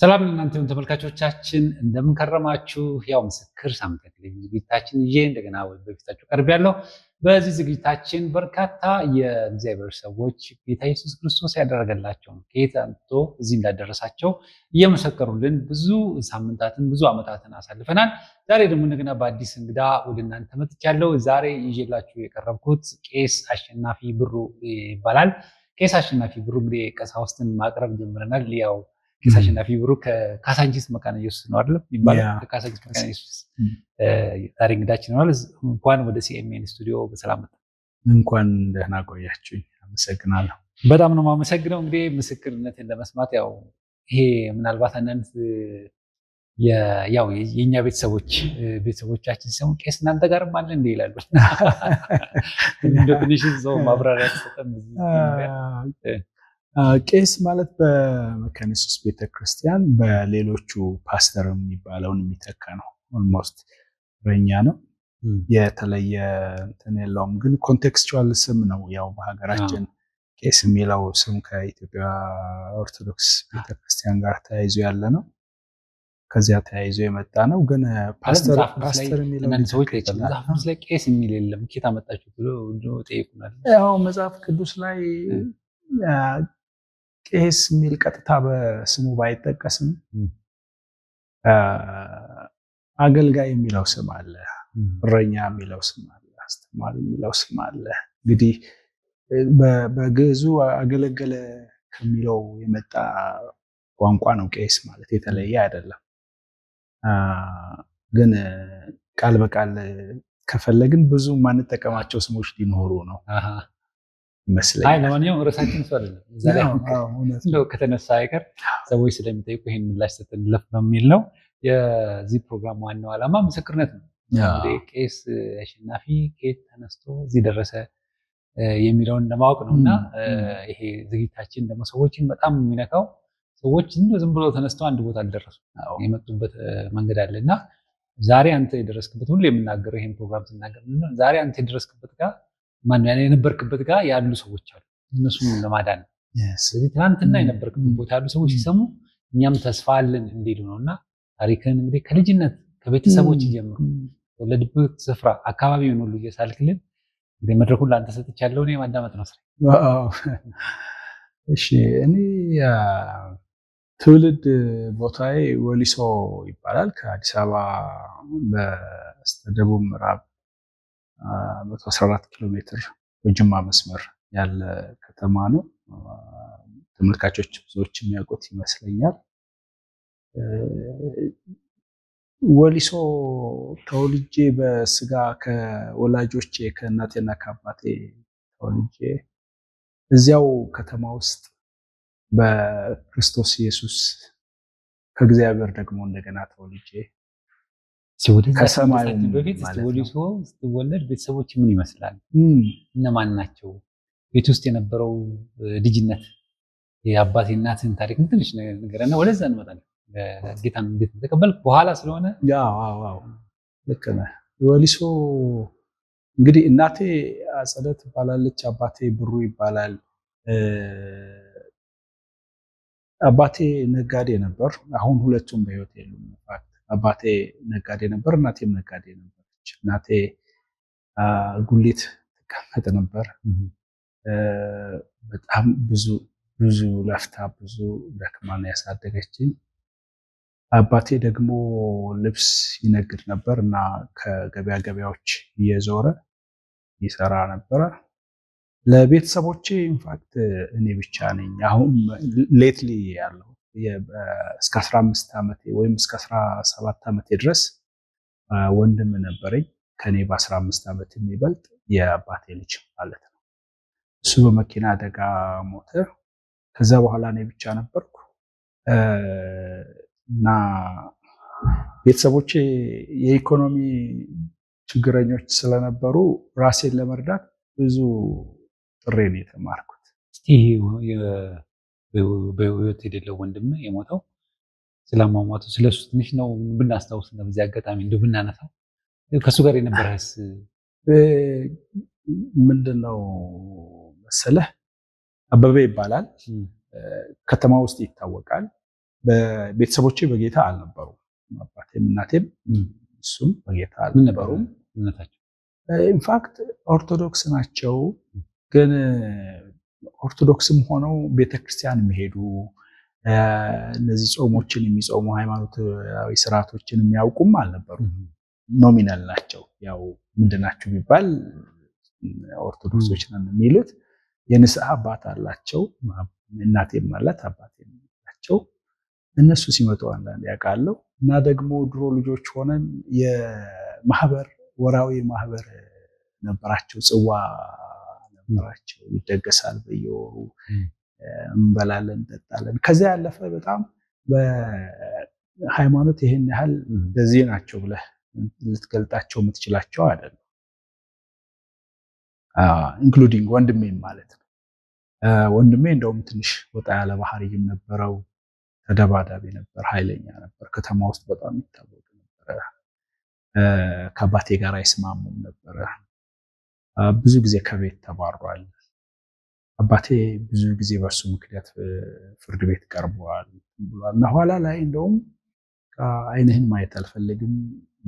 ሰላም ለእናንተም ተመልካቾቻችን እንደምን ከረማችሁ? ያው ምስክር ሳምንታዊ ቴሌቪዥን ዝግጅታችን ይዤ እንደገና በፊታችሁ ቀርቤያለሁ። በዚህ ዝግጅታችን በርካታ የእግዚአብሔር ሰዎች ጌታ ኢየሱስ ክርስቶስ ያደረገላቸውን ከየት አምጥቶ እዚህ እንዳደረሳቸው እየመሰከሩልን ብዙ ሳምንታትን ብዙ ዓመታትን አሳልፈናል። ዛሬ ደግሞ እንደገና በአዲስ እንግዳ ወደ እናንተ መጥቻለሁ። ዛሬ ይዤላችሁ የቀረብኩት ቄስ አሸናፊ ብሩ ይባላል። ቄስ አሸናፊ ብሩ እንግዲህ ቀሳውስትን ማቅረብ ጀምረናል። ያው ቄስ አሸናፊ ብሩ ከካሳንቺስ መካነ ኢየሱስ ነው አይደለም ይባላል። ከካሳንቺስ መካነ ኢየሱስ ዛሬ እንግዳችን ነው። እንኳን ወደ ሲኤምኤን ስቱዲዮ በሰላም መጣ። እንኳን ደህና ቆያችሁኝ። አመሰግናለሁ። በጣም ነው የማመሰግነው። እንግዲህ ምስክርነትን ለመስማት ያው ይሄ ምናልባት አንዳንድ ያው የኛ ቤተሰቦቻችን ሲሰሙ ቄስ እናንተ ጋርም አለ እንደ ይላሉ። እንደው ትንሽ ሰው ማብራሪያ ተሰጠን። ቄስ ማለት በመካነ ኢየሱስ ቤተክርስቲያን በሌሎቹ ፓስተር የሚባለውን የሚተካ ነው። ኦልሞስት እረኛ ነው። የተለየ እንትን የለውም። ግን ኮንቴክስቹዋል ስም ነው። ያው በሀገራችን ቄስ የሚለው ስም ከኢትዮጵያ ኦርቶዶክስ ቤተክርስቲያን ጋር ተያይዞ ያለ ነው። ከዚያ ተያይዞ የመጣ ነው። ግን ፓስተር የሚለው ሰዎች ላይ ቄስ የሚል የለም ኬት አመጣችሁ ብሎ ጠይቁናል። ያው መጽሐፍ ቅዱስ ላይ ቄስ የሚል ቀጥታ በስሙ ባይጠቀስም አገልጋይ የሚለው ስም አለ፣ እረኛ የሚለው ስም አለ፣ አስተማሪ የሚለው ስም አለ። እንግዲህ በግዕዙ አገለገለ ከሚለው የመጣ ቋንቋ ነው። ቄስ ማለት የተለየ አይደለም። ግን ቃል በቃል ከፈለግን ብዙ ማንጠቀማቸው ስሞች ሊኖሩ ነው ይመስለኛል። ለማንኛውም ርዕሳችን እሱ አይደለም። እንደው ከተነሳ አይቀር ሰዎች ስለሚጠይቁ ይሄን ምላሽ ሰጥተን እንለፍ በሚል ነው። የዚህ ፕሮግራም ዋናው ዓላማ ምስክርነት ነው። እንግዲህ ቄስ አሸናፊ ከየት ተነስቶ እዚህ ደረሰ የሚለውን ለማወቅ ነው እና ይሄ ዝግጅታችን ደግሞ ሰዎችን በጣም የሚነካው ሰዎች ዝም ብሎ ተነስተው አንድ ቦታ አልደረሱ የመጡበት መንገድ አለ እና ዛሬ አንተ የደረስክበት ሁሉ የምናገረው ይሄን ፕሮግራም ስናገር ዛሬ አንተ የደረስክበት ጋር የነበርክበት ጋር ያሉ ሰዎች አሉ። እነሱን ለማዳን ነው። ስለዚህ ትናንትና የነበርክበት ቦታ ያሉ ሰዎች ሲሰሙ እኛም ተስፋ አለን እንዲሉ ነው እና ታሪክን እንግዲህ ከልጅነት ከቤተሰቦች ጀምሮ ወለድበት ስፍራ አካባቢውን ሁሉ እየሳልክልን እንግዲህ መድረኩን ለአንተ ሰጥቻለሁ። እኔ ማዳመጥ ነው ስራ። እሺ፣ እኔ ትውልድ ቦታዬ ወሊሶ ይባላል። ከአዲስ አበባ በስተደቡብ ምዕራብ 114 ኪሎ ሜትር በጅማ መስመር ያለ ከተማ ነው። ተመልካቾች ብዙዎች የሚያውቁት ይመስለኛል። ወሊሶ ተወልጄ በስጋ ከወላጆቼ ከእናቴና ከአባቴ ተወልጄ እዚያው ከተማ ውስጥ በክርስቶስ ኢየሱስ ከእግዚአብሔር ደግሞ እንደገና ተወልጄ ከሰማዩ በፊት ወሊሶ ስትወለድ ቤተሰቦች ምን ይመስላል? እነማን ናቸው? ቤት ውስጥ የነበረው ልጅነት የአባቴ እናትን ታሪክ ትንሽ ነገርና ወደዛ እንመጣለን። ጌታን እንዴት ተቀበልክ? በኋላ ስለሆነ ያው ልክ ነህ። ወሊሶ እንግዲህ እናቴ አጸደ ትባላለች፣ አባቴ ብሩ ይባላል። አባቴ ነጋዴ ነበር። አሁን ሁለቱም በህይወት የሉም። አባቴ ነጋዴ ነበር፣ እናቴም ነጋዴ ነበረች። እናቴ ጉሊት ትቀመጥ ነበር። በጣም ብዙ ለፍታ ብዙ ደክማ ነው ያሳደገችኝ። አባቴ ደግሞ ልብስ ይነግድ ነበር እና ከገበያ ገበያዎች እየዞረ ይሰራ ነበረ። ለቤተሰቦቼ ኢንፋክት እኔ ብቻ ነኝ አሁን ሌትሊ ያለው እስከ 15 ዓመቴ ወይም እስከ 17 ዓመቴ ድረስ ወንድም ነበረኝ ከኔ በ15 ዓመት የሚበልጥ የአባቴ ልጅ ማለት ነው። እሱ በመኪና አደጋ ሞተ። ከዛ በኋላ እኔ ብቻ ነበርኩ እና ቤተሰቦቼ የኢኮኖሚ ችግረኞች ስለነበሩ ራሴን ለመርዳት ብዙ ጥሬ ነው የተማርኩት። እስቲ በህይወት የሌለው ወንድም የሞተው ስለማሟቱ ስለሱ ትንሽ ነው ብናስታውስ ነው። በዚህ አጋጣሚ እንደው ብናነሳው ከሱ ጋር የነበረስ ምንድነው መሰለህ? አበበ ይባላል። ከተማ ውስጥ ይታወቃል። ቤተሰቦቼ በጌታ አልነበሩም። አባቴም እናቴም እሱም በጌታ አልነበሩም። ኢንፋክት ኦርቶዶክስ ናቸው። ግን ኦርቶዶክስም ሆነው ቤተክርስቲያን የሚሄዱ እነዚህ ጾሞችን የሚጾሙ ሃይማኖታዊ ስርዓቶችን የሚያውቁም አልነበሩም። ኖሚናል ናቸው። ያው ምንድናችሁ ቢባል ኦርቶዶክሶች ነን የሚሉት የንስሐ አባት አላቸው። እናቴም አላት አባቴም አላቸው። እነሱ ሲመጡ አንዳንድ ያውቃለሁ። እና ደግሞ ድሮ ልጆች ሆነን የማህበር ወራዊ ማህበር ነበራቸው። ጽዋ ነበራቸው፣ ይደገሳል በየወሩ እንበላለን፣ እንጠጣለን። ከዚያ ያለፈ በጣም በሃይማኖት ይሄን ያህል በዚህ ናቸው ብለህ ልትገልጣቸው የምትችላቸው አይደለም። ኢንክሉዲንግ ወንድሜም ማለት ነው። ወንድሜ እንደውም ትንሽ ወጣ ያለ ባህሪም ነበረው። ተደባዳቢ ነበር፣ ኃይለኛ ነበር። ከተማ ውስጥ በጣም ይታወቅ ነበረ። ከአባቴ ጋር አይስማሙም ነበረ። ብዙ ጊዜ ከቤት ተባሯል። አባቴ ብዙ ጊዜ በሱ ምክንያት ፍርድ ቤት ቀርበዋል ብሏል። እና ኋላ ላይ እንደውም ዓይንህን ማየት አልፈልግም፣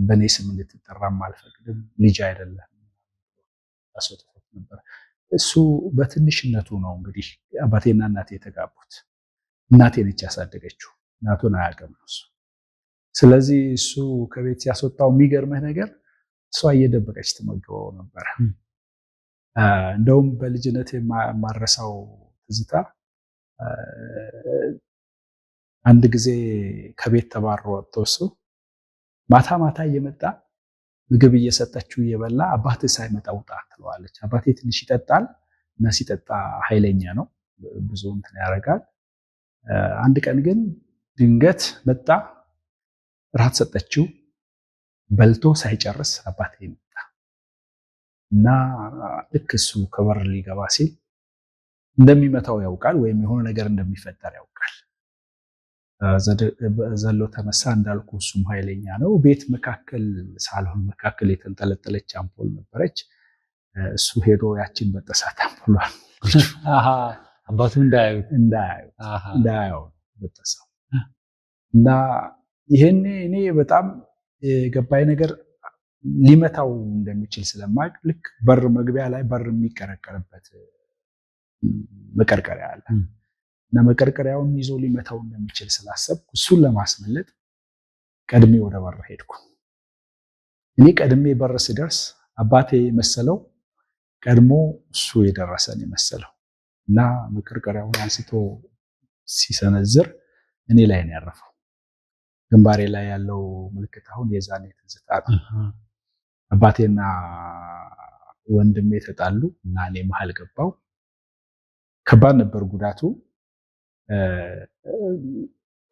በእኔ ስም እንድትጠራም አልፈቅድም፣ ልጅ አይደለም አስወጥቶት ነበር። እሱ በትንሽነቱ ነው እንግዲህ አባቴና እናቴ የተጋቡት። እናቴ ነች ያሳደገችው፣ እናቱን አያውቅም እሱ። ስለዚህ እሱ ከቤት ሲያስወጣው የሚገርምህ ነገር እሷ እየደበቀች ትመግበው ነበረ። እንደውም በልጅነት የማረሳው ትዝታ አንድ ጊዜ ከቤት ተባሮ ወጥቶ እሱ ማታ ማታ እየመጣ ምግብ እየሰጠችው እየበላ አባትህ ሳይመጣ ውጣ ትለዋለች። አባቴ ትንሽ ይጠጣል እና ሲጠጣ ኃይለኛ ነው፣ ብዙ እንትን ያደርጋል። አንድ ቀን ግን ድንገት መጣ፣ ራት ሰጠችው። በልቶ ሳይጨርስ አባቴ መጣ እና ልክ እሱ ከበር ሊገባ ሲል እንደሚመታው ያውቃል፣ ወይም የሆነ ነገር እንደሚፈጠር ያውቃል። ዘሎ ተነሳ። እንዳልኩ እሱም ኃይለኛ ነው። ቤት መካከል ሳሎን መካከል የተንጠለጠለች አምፖል ነበረች። እሱ ሄዶ ያችን በጠሳት አምፖሏል። አባቱ እንዳያዩ በጠሳው እና ይሄኔ እኔ በጣም የገባኝ ነገር ሊመታው እንደሚችል ስለማውቅ ልክ በር መግቢያ ላይ በር የሚቀረቀርበት መቀርቀሪያ አለ እና መቀርቀሪያውን ይዞ ሊመታው እንደሚችል ስላሰብኩ እሱን ለማስመለጥ ቀድሜ ወደ በር ሄድኩ። እኔ ቀድሜ በር ስደርስ አባቴ መሰለው ቀድሞ እሱ የደረሰን የመሰለው እና መቀርቀሪያውን አንስቶ ሲሰነዝር እኔ ላይ ነው ያረፈው። ግንባሬ ላይ ያለው ምልክት አሁን የዛኔ ትዝታ ነው። አባቴና ወንድሜ ተጣሉ እና እኔ መሀል ገባው። ከባድ ነበር ጉዳቱ።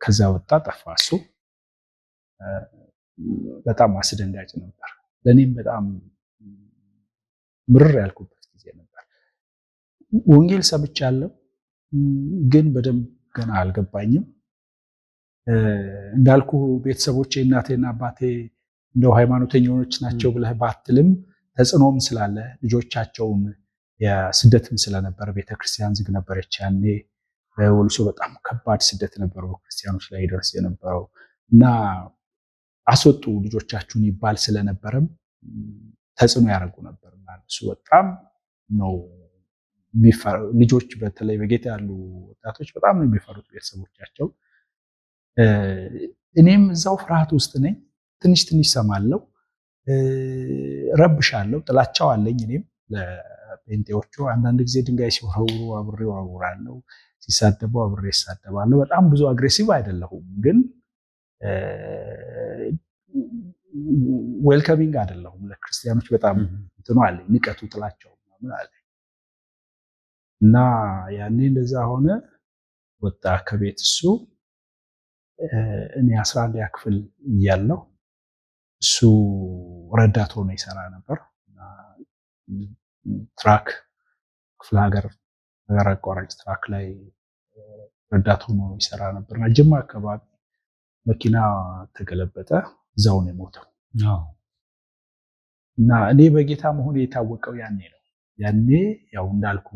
ከዛ ወጣ ጠፋ። እሱ በጣም አስደንጋጭ ነበር። ለእኔም በጣም ምርር ያልኩበት ጊዜ ነበር። ወንጌል ሰምቻለሁ፣ ግን በደንብ ገና አልገባኝም። እንዳልኩ ቤተሰቦቼ እናቴና አባቴ እንደው ሃይማኖተኞች ናቸው ብለህ ባትልም ተጽዕኖም ስላለ ልጆቻቸውን የስደትም ስለነበር ቤተክርስቲያን ዝግ ነበረች ያኔ። ወልሶ በጣም ከባድ ስደት ነበረው ክርስቲያኖች ላይ ደርስ የነበረው እና አስወጡ ልጆቻችሁን ይባል ስለነበረም ተጽዕኖ ያደርጉ ነበር። እሱ በጣም ነው ልጆች በተለይ በጌታ ያሉ ወጣቶች በጣም ነው የሚፈሩት ቤተሰቦቻቸው። እኔም እዛው ፍርሃት ውስጥ ነኝ። ትንሽ ትንሽ ሰማለው፣ ረብሻለሁ፣ ጥላቻው አለኝ። እኔም ለጴንጤዎቹ አንዳንድ ጊዜ ድንጋይ ሲወረውሩ አብሬ ወረውራለሁ፣ ሲሳደቡ አብሬ ይሳደባለሁ። በጣም ብዙ አግሬሲቭ አይደለሁም፣ ግን ዌልከሚንግ አይደለሁም ለክርስቲያኖች። በጣም እንትኑ አለኝ፣ ንቀቱ፣ ጥላቻው ምናምን አለኝ እና ያኔ እንደዛ ሆነ። ወጣ ከቤት እሱ። እኔ 11ኛ ክፍል እያለሁ እሱ ረዳት ሆኖ ይሰራ ነበር። ትራክ ክፍለ ሀገር አቋራጭ ትራክ ላይ ረዳት ሆኖ ይሰራ ነበር እና ጅማ አካባቢ መኪና ተገለበጠ። እዛው ነው የሞተው። እና እኔ በጌታ መሆን የታወቀው ያኔ ነው። ያኔ ያው እንዳልኩ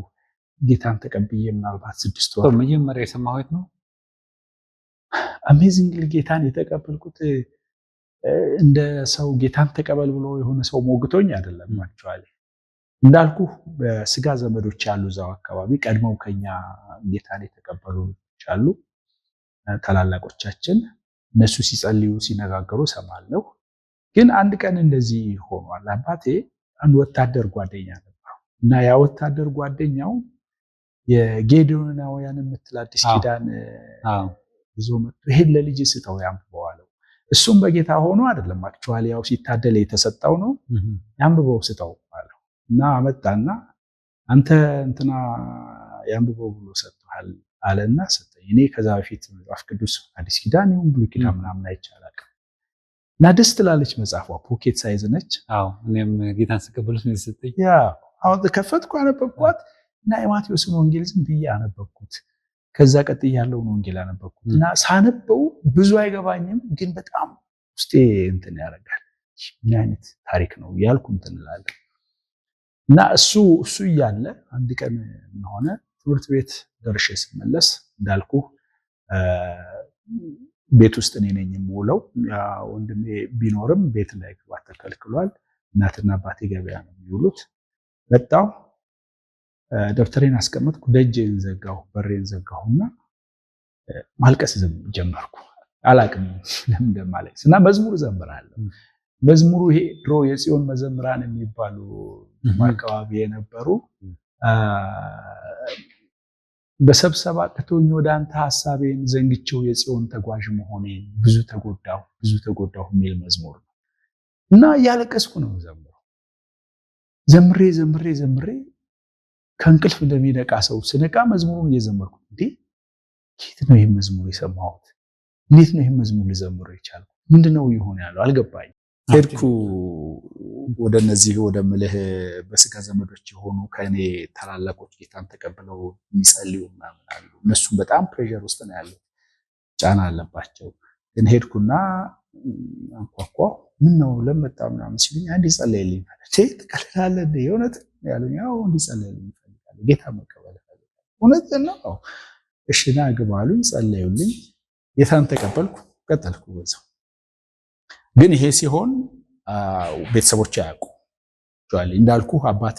ጌታን ተቀብዬ ምናልባት 6 ወር መጀመሪያ የሰማሁት ነው። አሜዚንግሊ ጌታን የተቀበልኩት እንደ ሰው ጌታን ተቀበል ብሎ የሆነ ሰው ሞግቶኝ አይደለም። አክቹዋሊ እንዳልኩ በስጋ ዘመዶች ያሉ እዛው አካባቢ ቀድመው ከኛ ጌታን የተቀበሉ አሉ ታላላቆቻችን። እነሱ ሲጸልዩ ሲነጋገሩ ሰማለሁ። ግን አንድ ቀን እንደዚህ ሆኗል። አባቴ አንድ ወታደር ጓደኛ ነበር እና ያ ወታደር ጓደኛው የጌዲዮናውያን የምትል አዲስ ኪዳን ይዞ መጥቶ ይሄን ለልጅ ስተው ያንብበዋለው። እሱም በጌታ ሆኖ አይደለም አክቹዋሊ ያው ሲታደል የተሰጠው ነው። ያንብበው ስተው አለው እና አመጣና አንተ እንትና ያንብበው ብሎ ሰጥቷል አለና ሰጠኝ። እኔ ከዛ በፊት መጽሐፍ ቅዱስ አዲስ ኪዳን ይሁን ብሉይ ኪዳን ምናምን አይቻላል እና ደስ ትላለች መጽሐፏ። ፖኬት ሳይዝ ነች። እኔም ጌታን ስቀበሉት ነው የሰጠኝ። አሁን ከፈትኩ አነበብኳት እና የማቴዎስን ወንጌል ዝም ብዬ አነበብኩት። ከዛ ቀጥዬ ያለውን ወንጌል አነበብኩት እና ሳነበው ብዙ አይገባኝም፣ ግን በጣም ውስጤ እንትን ያደርጋል። ምን አይነት ታሪክ ነው እያልኩ እንትን እላለሁ እና እሱ እያለ አንድ ቀን ምን ሆነ፣ ትምህርት ቤት ደርሼ ስመለስ እንዳልኩ ቤት ውስጥ እኔ ነኝ የምውለው። ወንድሜ ቢኖርም ቤት ላይ ግባት ተከልክሏል። እናትና አባቴ ገበያ ነው የሚውሉት። በጣም ደብተሬን አስቀመጥኩ፣ ደጄን ዘጋሁ፣ በሬን ዘጋሁና ማልቀስ ጀመርኩ። አላቅም ለምን እንደማለቅስ እና መዝሙር ዘምራለሁ። መዝሙሩ ይሄ ድሮ የጽዮን መዘምራን የሚባሉ አካባቢ የነበሩ በሰብሰባ ቅቶኝ ወደ አንተ ሐሳቤን ዘንግቼው የጽዮን ተጓዥ መሆኔን ብዙ ተጎዳሁ የሚል መዝሙር ነው እና እያለቀስኩ ነው ዘምሬ ከእንቅልፍ እንደሚነቃ ሰው ስነቃ መዝሙሩን እየዘመርኩ እንዴ ኬት ነው ይህ መዝሙር የሰማሁት? እንዴት ነው ይህ መዝሙር ልዘምረው የቻልኩት? ምንድነው ይሆን ያለው አልገባኝ። ሄድኩ ወደ እነዚህ ወደ ምልህ በስጋ ዘመዶች የሆኑ ከእኔ ታላላቆች ጌታን ተቀብለው የሚጸልዩ ምናምን አሉ። እነሱም በጣም ፕሬሸር ውስጥ ነው ያሉት፣ ጫና አለባቸው። ግን ሄድኩና አንኳኳ። ምን ነው ለመጣ ምናምን ሲሉኝ አንድ ይጸልይልኝ ማለት ትቀልላለህ እንዴ? የእውነት ያሉኝ ያው እንዲጸልይልኝ እፈልጋለሁ፣ ጌታ መቀበል እፈልጋለሁ። እውነት ነው? እሺ ና ግባ አሉኝ፣ ጸለዩልኝ፣ ጌታን ተቀበልኩ፣ ቀጠልኩ በዛው። ግን ይሄ ሲሆን ቤተሰቦች አያውቁ። እንዳልኩ አባቴ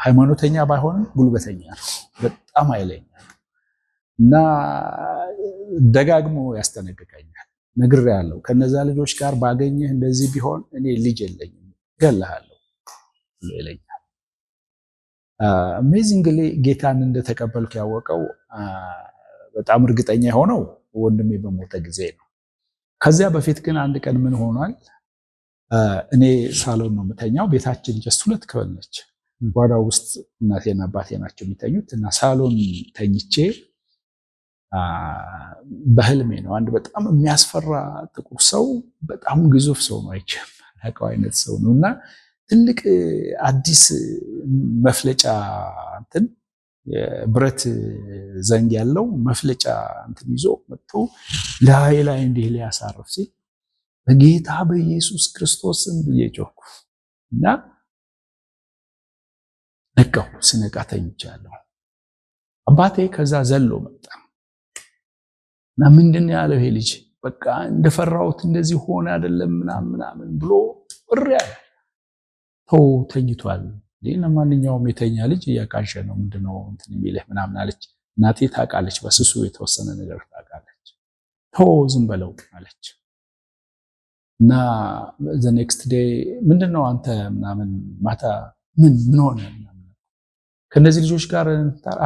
ሃይማኖተኛ ባይሆንም ጉልበተኛ ነው፣ በጣም ኃይለኛ እና ደጋግሞ ያስጠነቅቀኛል። ነግሬያለሁ፣ ከነዛ ልጆች ጋር ባገኘህ እንደዚህ ቢሆን እኔ ልጅ የለኝም እገልሃለሁ ብሎ ይለኛል። አሜዚንግሊ ጌታን እንደተቀበልኩ ያወቀው በጣም እርግጠኛ የሆነው ወንድሜ በሞተ ጊዜ ነው። ከዚያ በፊት ግን አንድ ቀን ምን ሆኗል? እኔ ሳሎን ነው የምተኛው። ቤታችን ጀስት 2 ክፍል ነች። ጓዳው ውስጥ እናቴና አባቴ ናቸው የሚተኙት እና ሳሎን ተኝቼ በህልሜ ነው አንድ በጣም የሚያስፈራ ጥቁር ሰው፣ በጣም ግዙፍ ሰው ነው፣ አይቼው አይነት ሰው ነው እና ትልቅ አዲስ መፍለጫ እንትን የብረት ዘንግ ያለው መፍለጫ እንትን ይዞ መጥቶ ላይ እንዲህ ሊያሳርፍ ሲል በጌታ በኢየሱስ ክርስቶስ ስም ብዬ ጮህኩ እና ነቃሁ። ስነቃ ተኝቻለሁ። አባቴ ከዛ ዘሎ መጣ እና ምንድን ነው ያለው ይሄ ልጅ? በቃ እንደፈራሁት እንደዚህ ሆነ አይደለም ምናምን ብሎ እሪ ያለ ተው ተኝቷል። ለማንኛውም የተኛ ልጅ እያቃዠ ነው ምንድነው እንትን የሚልህ ምናምን አለች። እናቴ ታውቃለች፣ በስሱ የተወሰነ ነገር ታውቃለች። ተው ዝም በለው አለች እና the next day ምንድነው አንተ ምናምን ማታ ምን ሆነ ምናምን ከነዚህ ልጆች ጋር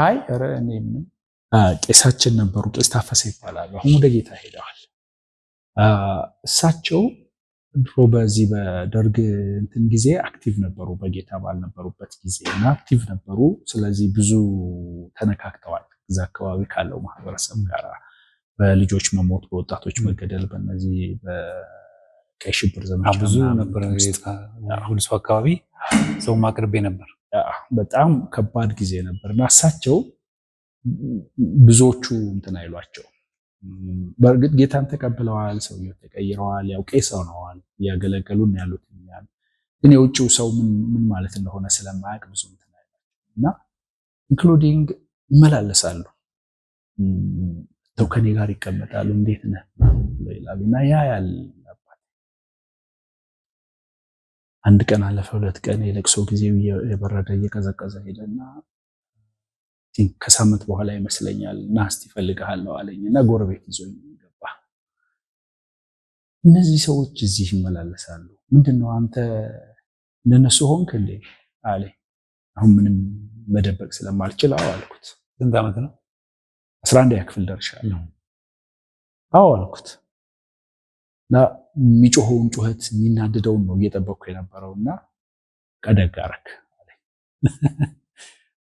አይ ኧረ እኔ ምን ቄሳችን ነበሩ፣ ቄስ ታፈሰ ይባላሉ። አሁን ወደ ጌታ ሄደዋል። እሳቸው ድሮ በዚህ በደርግ እንትን ጊዜ አክቲቭ ነበሩ፣ በጌታ ባልነበሩበት ጊዜ እና አክቲቭ ነበሩ። ስለዚህ ብዙ ተነካክተዋል እዛ አካባቢ ካለው ማህበረሰብ ጋር በልጆች መሞት፣ በወጣቶች መገደል፣ በእነዚህ በቀይ ሽብር ዘመቻ ብዙ ነበር። ሁሉ ሰው አካባቢ ሰው ማቅርቤ ነበር። በጣም ከባድ ጊዜ ነበር እና እሳቸው ብዙዎቹ እንትን አይሏቸው። በእርግጥ ጌታን ተቀብለዋል፣ ሰውየው ተቀይረዋል፣ ያው ቄስ ሆነዋል፣ እያገለገሉን ያሉት። ግን የውጭው ሰው ምን ማለት እንደሆነ ስለማያውቅ ብዙ እንትን አይሏቸው እና ኢንክሉዲንግ ይመላለሳሉ። ተው ከኔ ጋር ይቀመጣሉ እንዴት ነህ ይላሉና ያያል። አንድ ቀን አለፈ፣ 2 ቀን የለቅሶ ጊዜው የበረደ እየቀዘቀዘ ሄደና ከሳምንት በኋላ ይመስለኛል እና እስቲ እፈልግሃለሁ አለኝና ጎረቤት ይዞኝ ገባ። እነዚህ ሰዎች እዚህ ይመላለሳሉ፣ ምንድነው አንተ እንደነሱ ሆንክ እንዴ አለኝ። አሁን ምንም መደበቅ ስለማልችል አዎ አልኩት። ስንት ዓመት ነው? 11ኛ ክፍል ደርሻለሁ። አዎ አልኩት። እና የሚጮኸውን ጩኸት የሚናደደውን ነው እየጠበቅኩ የነበረውና ቀደግ አደረክ አለኝ።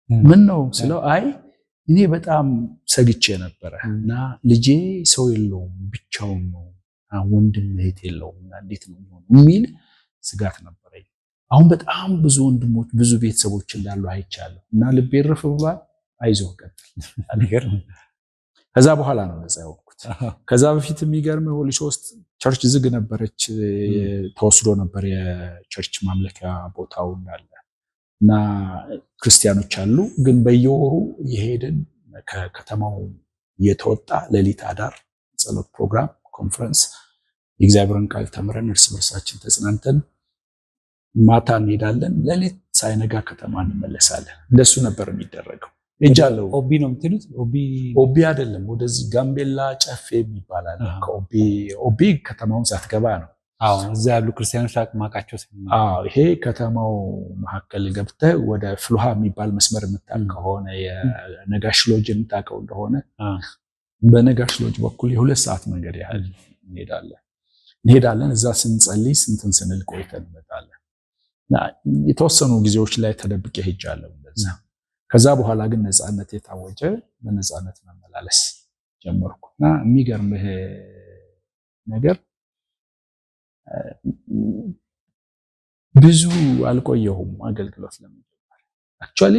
ምን ነው ስለው አይ እኔ በጣም ሰግቼ ነበረ እና ልጄ ሰው የለውም ብቻውን ነው ወንድም እህት የለውም እና እንዴት ነው የሚል ስጋት ነበረኝ። አሁን በጣም ብዙ ወንድሞች ብዙ ቤተሰቦች እንዳሉ አይቻለሁ እና ልቤ እርፍ ብሏል። አይዞህ ቀጥል። ከዛ በኋላ ነው ነፃ ያወቅኩት። ከዛ በፊት የሚገርም ሆሊሾ ውስጥ ቸርች ዝግ ነበረች፣ ተወስዶ ነበር የቸርች ማምለኪያ ቦታው እንዳለ እና ክርስቲያኖች አሉ። ግን በየወሩ የሄድን ከከተማው እየተወጣ ሌሊት አዳር ጸሎት ፕሮግራም፣ ኮንፈረንስ፣ የእግዚአብሔርን ቃል ተምረን እርስ በርሳችን ተጽናንተን ማታ እንሄዳለን። ሌሊት ሳይነጋ ከተማ እንመለሳለን። እንደሱ ነበር የሚደረገው። እጃለው ኦቢ ነው የምትሉት? ኦቢ አይደለም፣ ወደዚህ ጋምቤላ ጨፌ ይባላል። ኦቢ ከተማውን ሳትገባ ነው። አዎ እዛ ያሉ ክርስቲያኖች አቅማቃቸው ይሄ ከተማው መካከል ገብተህ ወደ ፍሉሃ የሚባል መስመር የምታውቅ ከሆነ የነጋሽ ሎጅ የምታውቀው እንደሆነ በነጋሽ ሎጅ በኩል የ2 ሰዓት መንገድ ያህል እንሄዳለን። እዛ ስንጸልይ ስንትን ስንል ቆይተን እንመጣለን። የተወሰኑ ጊዜዎች ላይ ተደብቄ ሄጃለሁ እንደዛ። ከዛ በኋላ ግን ነፃነት የታወጀ በነፃነት መመላለስ ጀመርኩና የሚገርምህ ነገር ብዙ አልቆየሁም አገልግሎት ለመጀመር። አክቹአሊ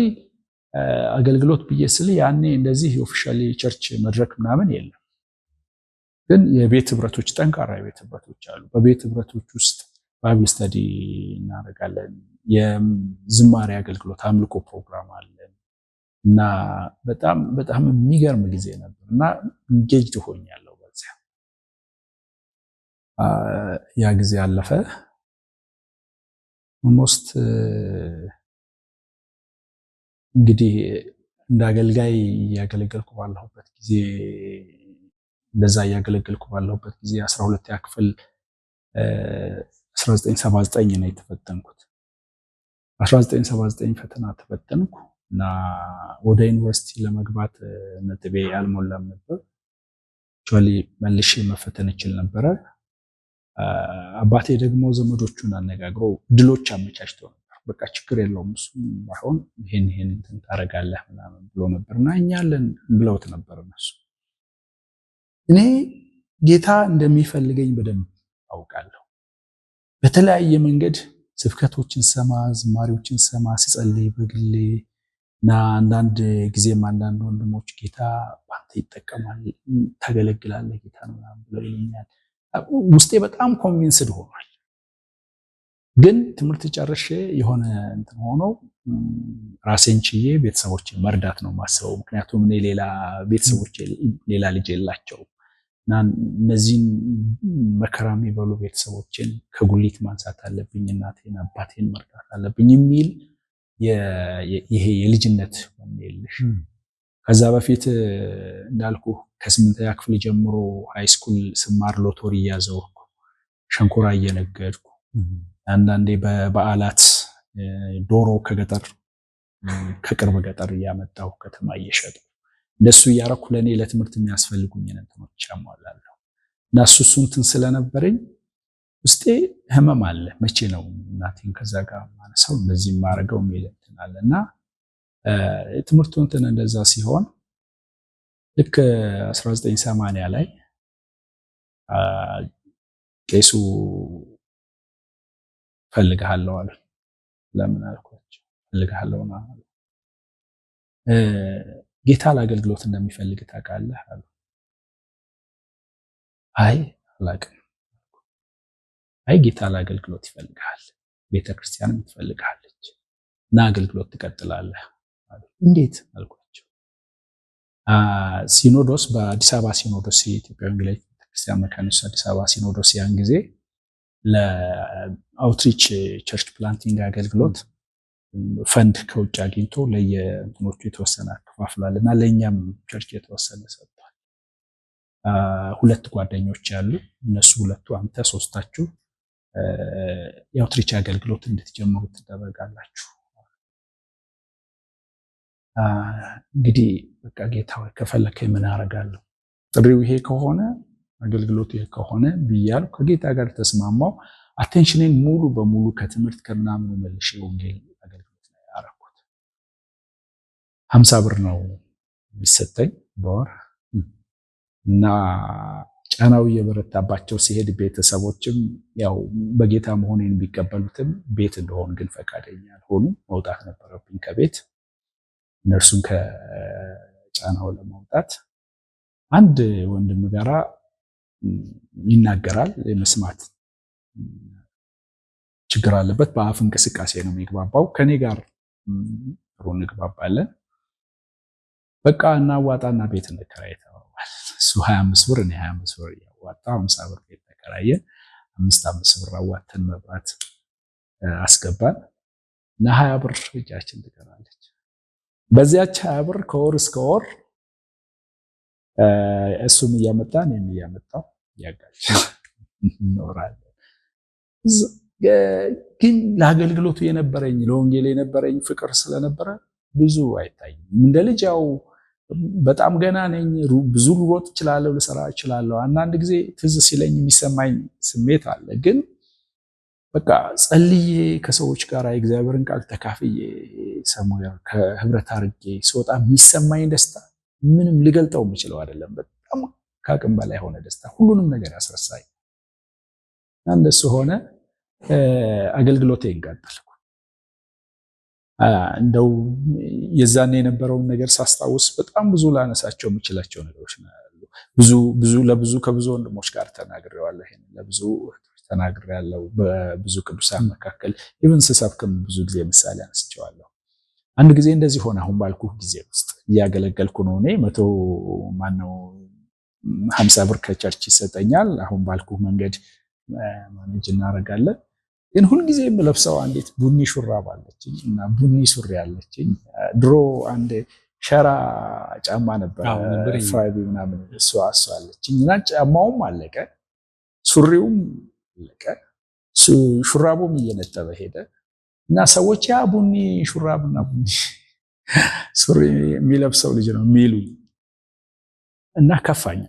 አገልግሎት ብዬ ስል ያኔ እንደዚህ ኦፊሻሊ ቸርች መድረክ ምናምን የለም። ግን የቤት ህብረቶች፣ ጠንካራ የቤት ህብረቶች አሉ። በቤት ህብረቶች ውስጥ ባይብል ስተዲ እናደርጋለን። የዝማሬ አገልግሎት አምልኮ ፕሮግራም አለን እና በጣም በጣም የሚገርም ጊዜ ነበር እና ኢንጌጅድ ሆኛለሁ በዚያ። ያ ጊዜ አለፈ። ኦልሞስት እንግዲህ እንደ አገልጋይ እያገለገልኩ ባለሁበት ጊዜ እንደዛ እያገለገልኩ ባለሁበት ጊዜ 12ኛ ክፍል 1979 ነው የተፈተንኩት። 1979 ፈተና ተፈተንኩ እና ወደ ዩኒቨርሲቲ ለመግባት ነጥቤ አልሞላም ነበር። ቹሊ መልሼ መፈተን እችል ነበረ። አባቴ ደግሞ ዘመዶቹን አነጋግሮ ድሎች አመቻችቶ ነበር። በቃ ችግር የለውም እሱም ባይሆን ይሄን እንትን ታረጋለህ ምናምን ብሎ ነበርና እኛለን ብለውት ነበር እነሱ። እኔ ጌታ እንደሚፈልገኝ በደንብ አውቃለሁ። በተለያየ መንገድ ስብከቶችን ሰማ፣ ዝማሬዎችን ሰማ፣ ስጸልይ በግሌ እና አንዳንድ ጊዜም አንዳንድ ወንድሞች ጌታ ባንተ ይጠቀማል፣ ታገለግላለህ ጌታ ነው ብለው ይሉኛል። ውስጤ በጣም ኮንቪንስድ ሆኗል። ግን ትምህርት ጨርሼ የሆነ እንትን ሆኖ ራሴን ችዬ ቤተሰቦችን መርዳት ነው ማስበው። ምክንያቱም እኔ ሌላ ቤተሰቦች ሌላ ልጅ የላቸውም እና እነዚህን መከራ የሚበሉ ቤተሰቦችን ከጉሊት ማንሳት አለብኝ፣ እናቴን አባቴን መርዳት አለብኝ የሚል ይሄ የልጅነት ወንጌልሽ። ከዛ በፊት እንዳልኩ ከ8ኛ ክፍል ጀምሮ ሃይስኩል ስማር ሎተሪ እያዘወርኩ ሸንኮራ እየነገድኩ አንዳንዴ በበዓላት ዶሮ ከገጠር ከቅርብ ገጠር እያመጣሁ ከተማ እየሸጥኩ እንደሱ እያረኩ ለኔ ለትምህርት የሚያስፈልጉኝን እንትኖች አሟላለሁ እና እሱ እንትን ስለነበረኝ ውስጤ ህመም አለ። መቼ ነው እናቴን ከዛ ጋር ማነሳው እንደዚህ ማረገው የሚል እንትን አለና ትምህርቱ እንትን እንደዛ ሲሆን ልክ 1980 ላይ ቄሱ ፈልግሃለሁ አለ። ለምን አልኳቸው። ፈልግሃለሁ ማለት ጌታ ለአገልግሎት እንደሚፈልግ ታውቃለህ አሉ። አይ አላውቅም። አይ ጌታ ለአገልግሎት ይፈልግሃል፣ ቤተክርስቲያንም ትፈልግሃለች እና አገልግሎት ትቀጥላለህ አሉ። እንዴት አልኳቸው። ሲኖዶስ በአዲስ አበባ ሲኖዶስ የኢትዮጵያ ወንጌላዊት ቤተክርስቲያን መካነ ኢየሱስ አዲስ አበባ ሲኖዶስ ያን ጊዜ ለአውትሪች ቸርች ፕላንቲንግ አገልግሎት ፈንድ ከውጭ አግኝቶ ለየእንትኖቹ የተወሰነ አከፋፍሏል እና ለእኛም ቸርች የተወሰነ ሰጥቷል። 2 ጓደኞች ያሉ እነሱ 2 አንተ 3ታችሁ የአውትሪች አገልግሎት እንድትጀምሩ ትደረጋላችሁ። እንግዲህ በቃ ጌታ ሆይ ከፈለከኝ ምን አደርጋለሁ? ጥሪው ይሄ ከሆነ አገልግሎት ይሄ ከሆነ ብያለሁ። ከጌታ ጋር ተስማማው። አቴንሽኔን ሙሉ በሙሉ ከትምህርት ከምናምኑ መልሼ ወንጌል አገልግሎት ላይ አደረኩት። 50 ብር ነው የሚሰጠኝ በወር እና ጫናው እየበረታባቸው ሲሄድ ቤተሰቦችም ያው በጌታ መሆኔን ቢቀበሉትም ቤት እንደሆን ግን ፈቃደኛ አልሆኑ። መውጣት ነበረብኝ ከቤት እነርሱን ከጫናው ለማውጣት። አንድ ወንድም ጋራ ይናገራል፣ የመስማት ችግር አለበት። በአፍ እንቅስቃሴ ነው የሚግባባው። ከኔ ጋር ጥሩ እንግባባለን። በቃ እናዋጣና ቤት እንከራይ ተባባል። እሱ 25 ብር እኔ 25 ብር እያዋጣ 50 ብር ቤት ተከራየ። 5 ብር አዋተን መብራት አስገባን እና 20 ብር እጃችን ትቀራለች። በዚያች 20 ብር ከወር እስከ ወር እሱም እያመጣ እኔም እያመጣው ያጋጭ እንኖራለን። ግን ለአገልግሎቱ የነበረኝ ለወንጌል የነበረኝ ፍቅር ስለነበረ ብዙ አይታይም። እንደ ልጅ ያው በጣም ገና ነኝ። ብዙ ልሮጥ እችላለሁ፣ ልሰራ እችላለሁ። አንዳንድ ጊዜ ትዝ ሲለኝ የሚሰማኝ ስሜት አለ። ግን በቃ ጸልዬ ከሰዎች ጋር የእግዚአብሔርን ቃል ተካፍዬ ሰሙያር ከህብረት አድርጌ ስወጣ የሚሰማኝ ደስታ ምንም ልገልጠው የምችለው አይደለም። በጣም ከአቅም በላይ ሆነ ደስታ፣ ሁሉንም ነገር ያስረሳኝ። እንደሱ ሆነ። አገልግሎቴን ቀጠልኩ። እንደው የዛኔ የነበረውን ነገር ሳስታውስ በጣም ብዙ ላነሳቸው የምችላቸው ነገሮች ያሉ። ከብዙ ወንድሞች ጋር ተናግሬዋለሁ። ይሄን ለብዙ ተናግሬያለሁ። በብዙ ቅዱሳን መካከል ኢቭን ስሰብክም ብዙ ጊዜ ምሳሌ አንስቼዋለሁ። አንድ ጊዜ እንደዚህ ሆነ። አሁን ባልኩ ጊዜ ውስጥ እያገለገልኩ ነው። እኔ 50 ብር ከቸርች ይሰጠኛል። አሁን ባልኩ መንገድ ማኔጅ እናደርጋለን። ግን ሁልጊዜ የምለብሰው አንዲት ቡኒ ሹራብ አለችኝ እና ቡኒ ሱሪ አለችኝ። ድሮ አንድ ሸራ ጫማ ነበር ፍራይቢ ምናምን እሷ አለችኝ እና ጫማውም አለቀ፣ ሱሪውም አለቀ፣ ሹራቡም እየነጠበ ሄደ እና ሰዎች ያ ቡኒ ሹራብና ቡኒ ሱሪ የሚለብሰው ልጅ ነው የሚሉኝ እና ከፋኝ፣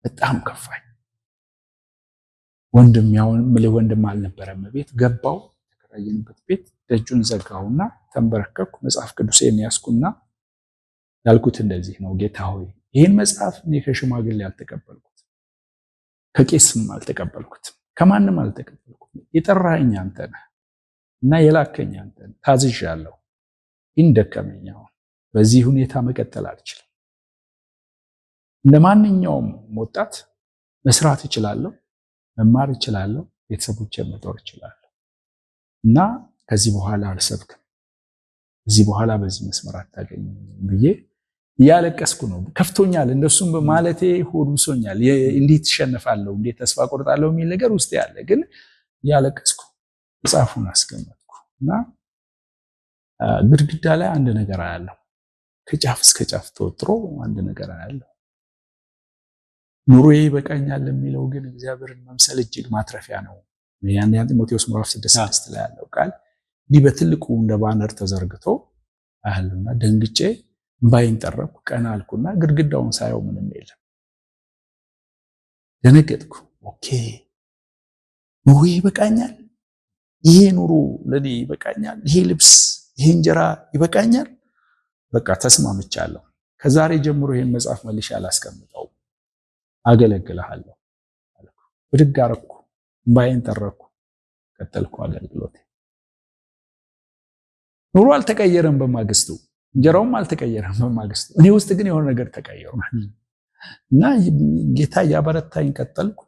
በጣም ከፋኝ። ወንድም አልነበረም ቤት። ገባው ተከራየንበት ቤት፣ ደጁን ዘጋውና ተንበረከኩ። መጽሐፍ ቅዱሴን ያዝኩና ያልኩት እንደዚህ ነው፣ ጌታ ሆይ ይህን መጽሐፍ እኔ ከሽማግሌ አልተቀበልኩት፣ ከቄስም አልተቀበልኩት፣ ከማንም አልተቀበልኩት። የጠራኸኝ አንተ ነህ እና የላከኝ አንተ ነህ። ታዝዣለሁ፣ ግን ደከመኝ። አሁን በዚህ ሁኔታ መቀጠል አልችልም። እንደ ማንኛውም ወጣት መስራት እችላለሁ፣ መማር እችላለሁ፣ ቤተሰቦቼን መጦር እችላለሁ እና ከዚህ በኋላ አልሰብክም፣ ከዚህ በኋላ በዚህ መስመር አታገኝም ብዬ እያለቀስኩ ነው። ከፍቶኛል፣ እንደሱም በማለቴ ሆድ ብሶኛል። እንዴት እሸነፋለሁ፣ እንዴት ተስፋ ቆርጣለሁ የሚል ነገር ውስጥ ያለ፣ ግን እያለቀስኩ መጽሐፉን አስቀመጥኩ እና ግድግዳ ላይ አንድ ነገር አያለሁ። ከጫፍ እስከ ጫፍ ተወጥሮ አንድ ነገር አያለሁ። ኑሮዬ ይበቃኛል የሚለው ግን እግዚአብሔርን መምሰል እጅግ ማትረፊያ ነው። ያን ጢሞቴዎስ ምዕራፍ 6 ላይ ያለው ቃል እንዲህ በትልቁ እንደ ባነር ተዘርግቶ አያለሁና ደንግጬ እምባዬን ጠረኩ። ቀና አልኩና ግድግዳውን ሳየው ምንም የለም። ደነገጥኩ። ኦኬ ኑሮ ይበቃኛል፣ ይሄ ኑሮ ለኔ ይበቃኛል፣ ይሄ ልብስ፣ ይሄ እንጀራ ይበቃኛል። በቃ ተስማምቻለሁ። ከዛሬ ጀምሮ ይሄን መጽሐፍ መልሼ አላስቀምጠውም፣ አገለግልሃለሁ አልኩ። ብድግ አደረኩ፣ እምባዬን ጠረኩ፣ ቀጠልኩ አገልግሎቴ። ኑሮ አልተቀየረም በማግስቱ፣ እንጀራውም አልተቀየረም በማግስቱ። እኔ ውስጥ ግን የሆነ ነገር ተቀየሯል እና ጌታ እያበረታኝ ቀጠልኩ።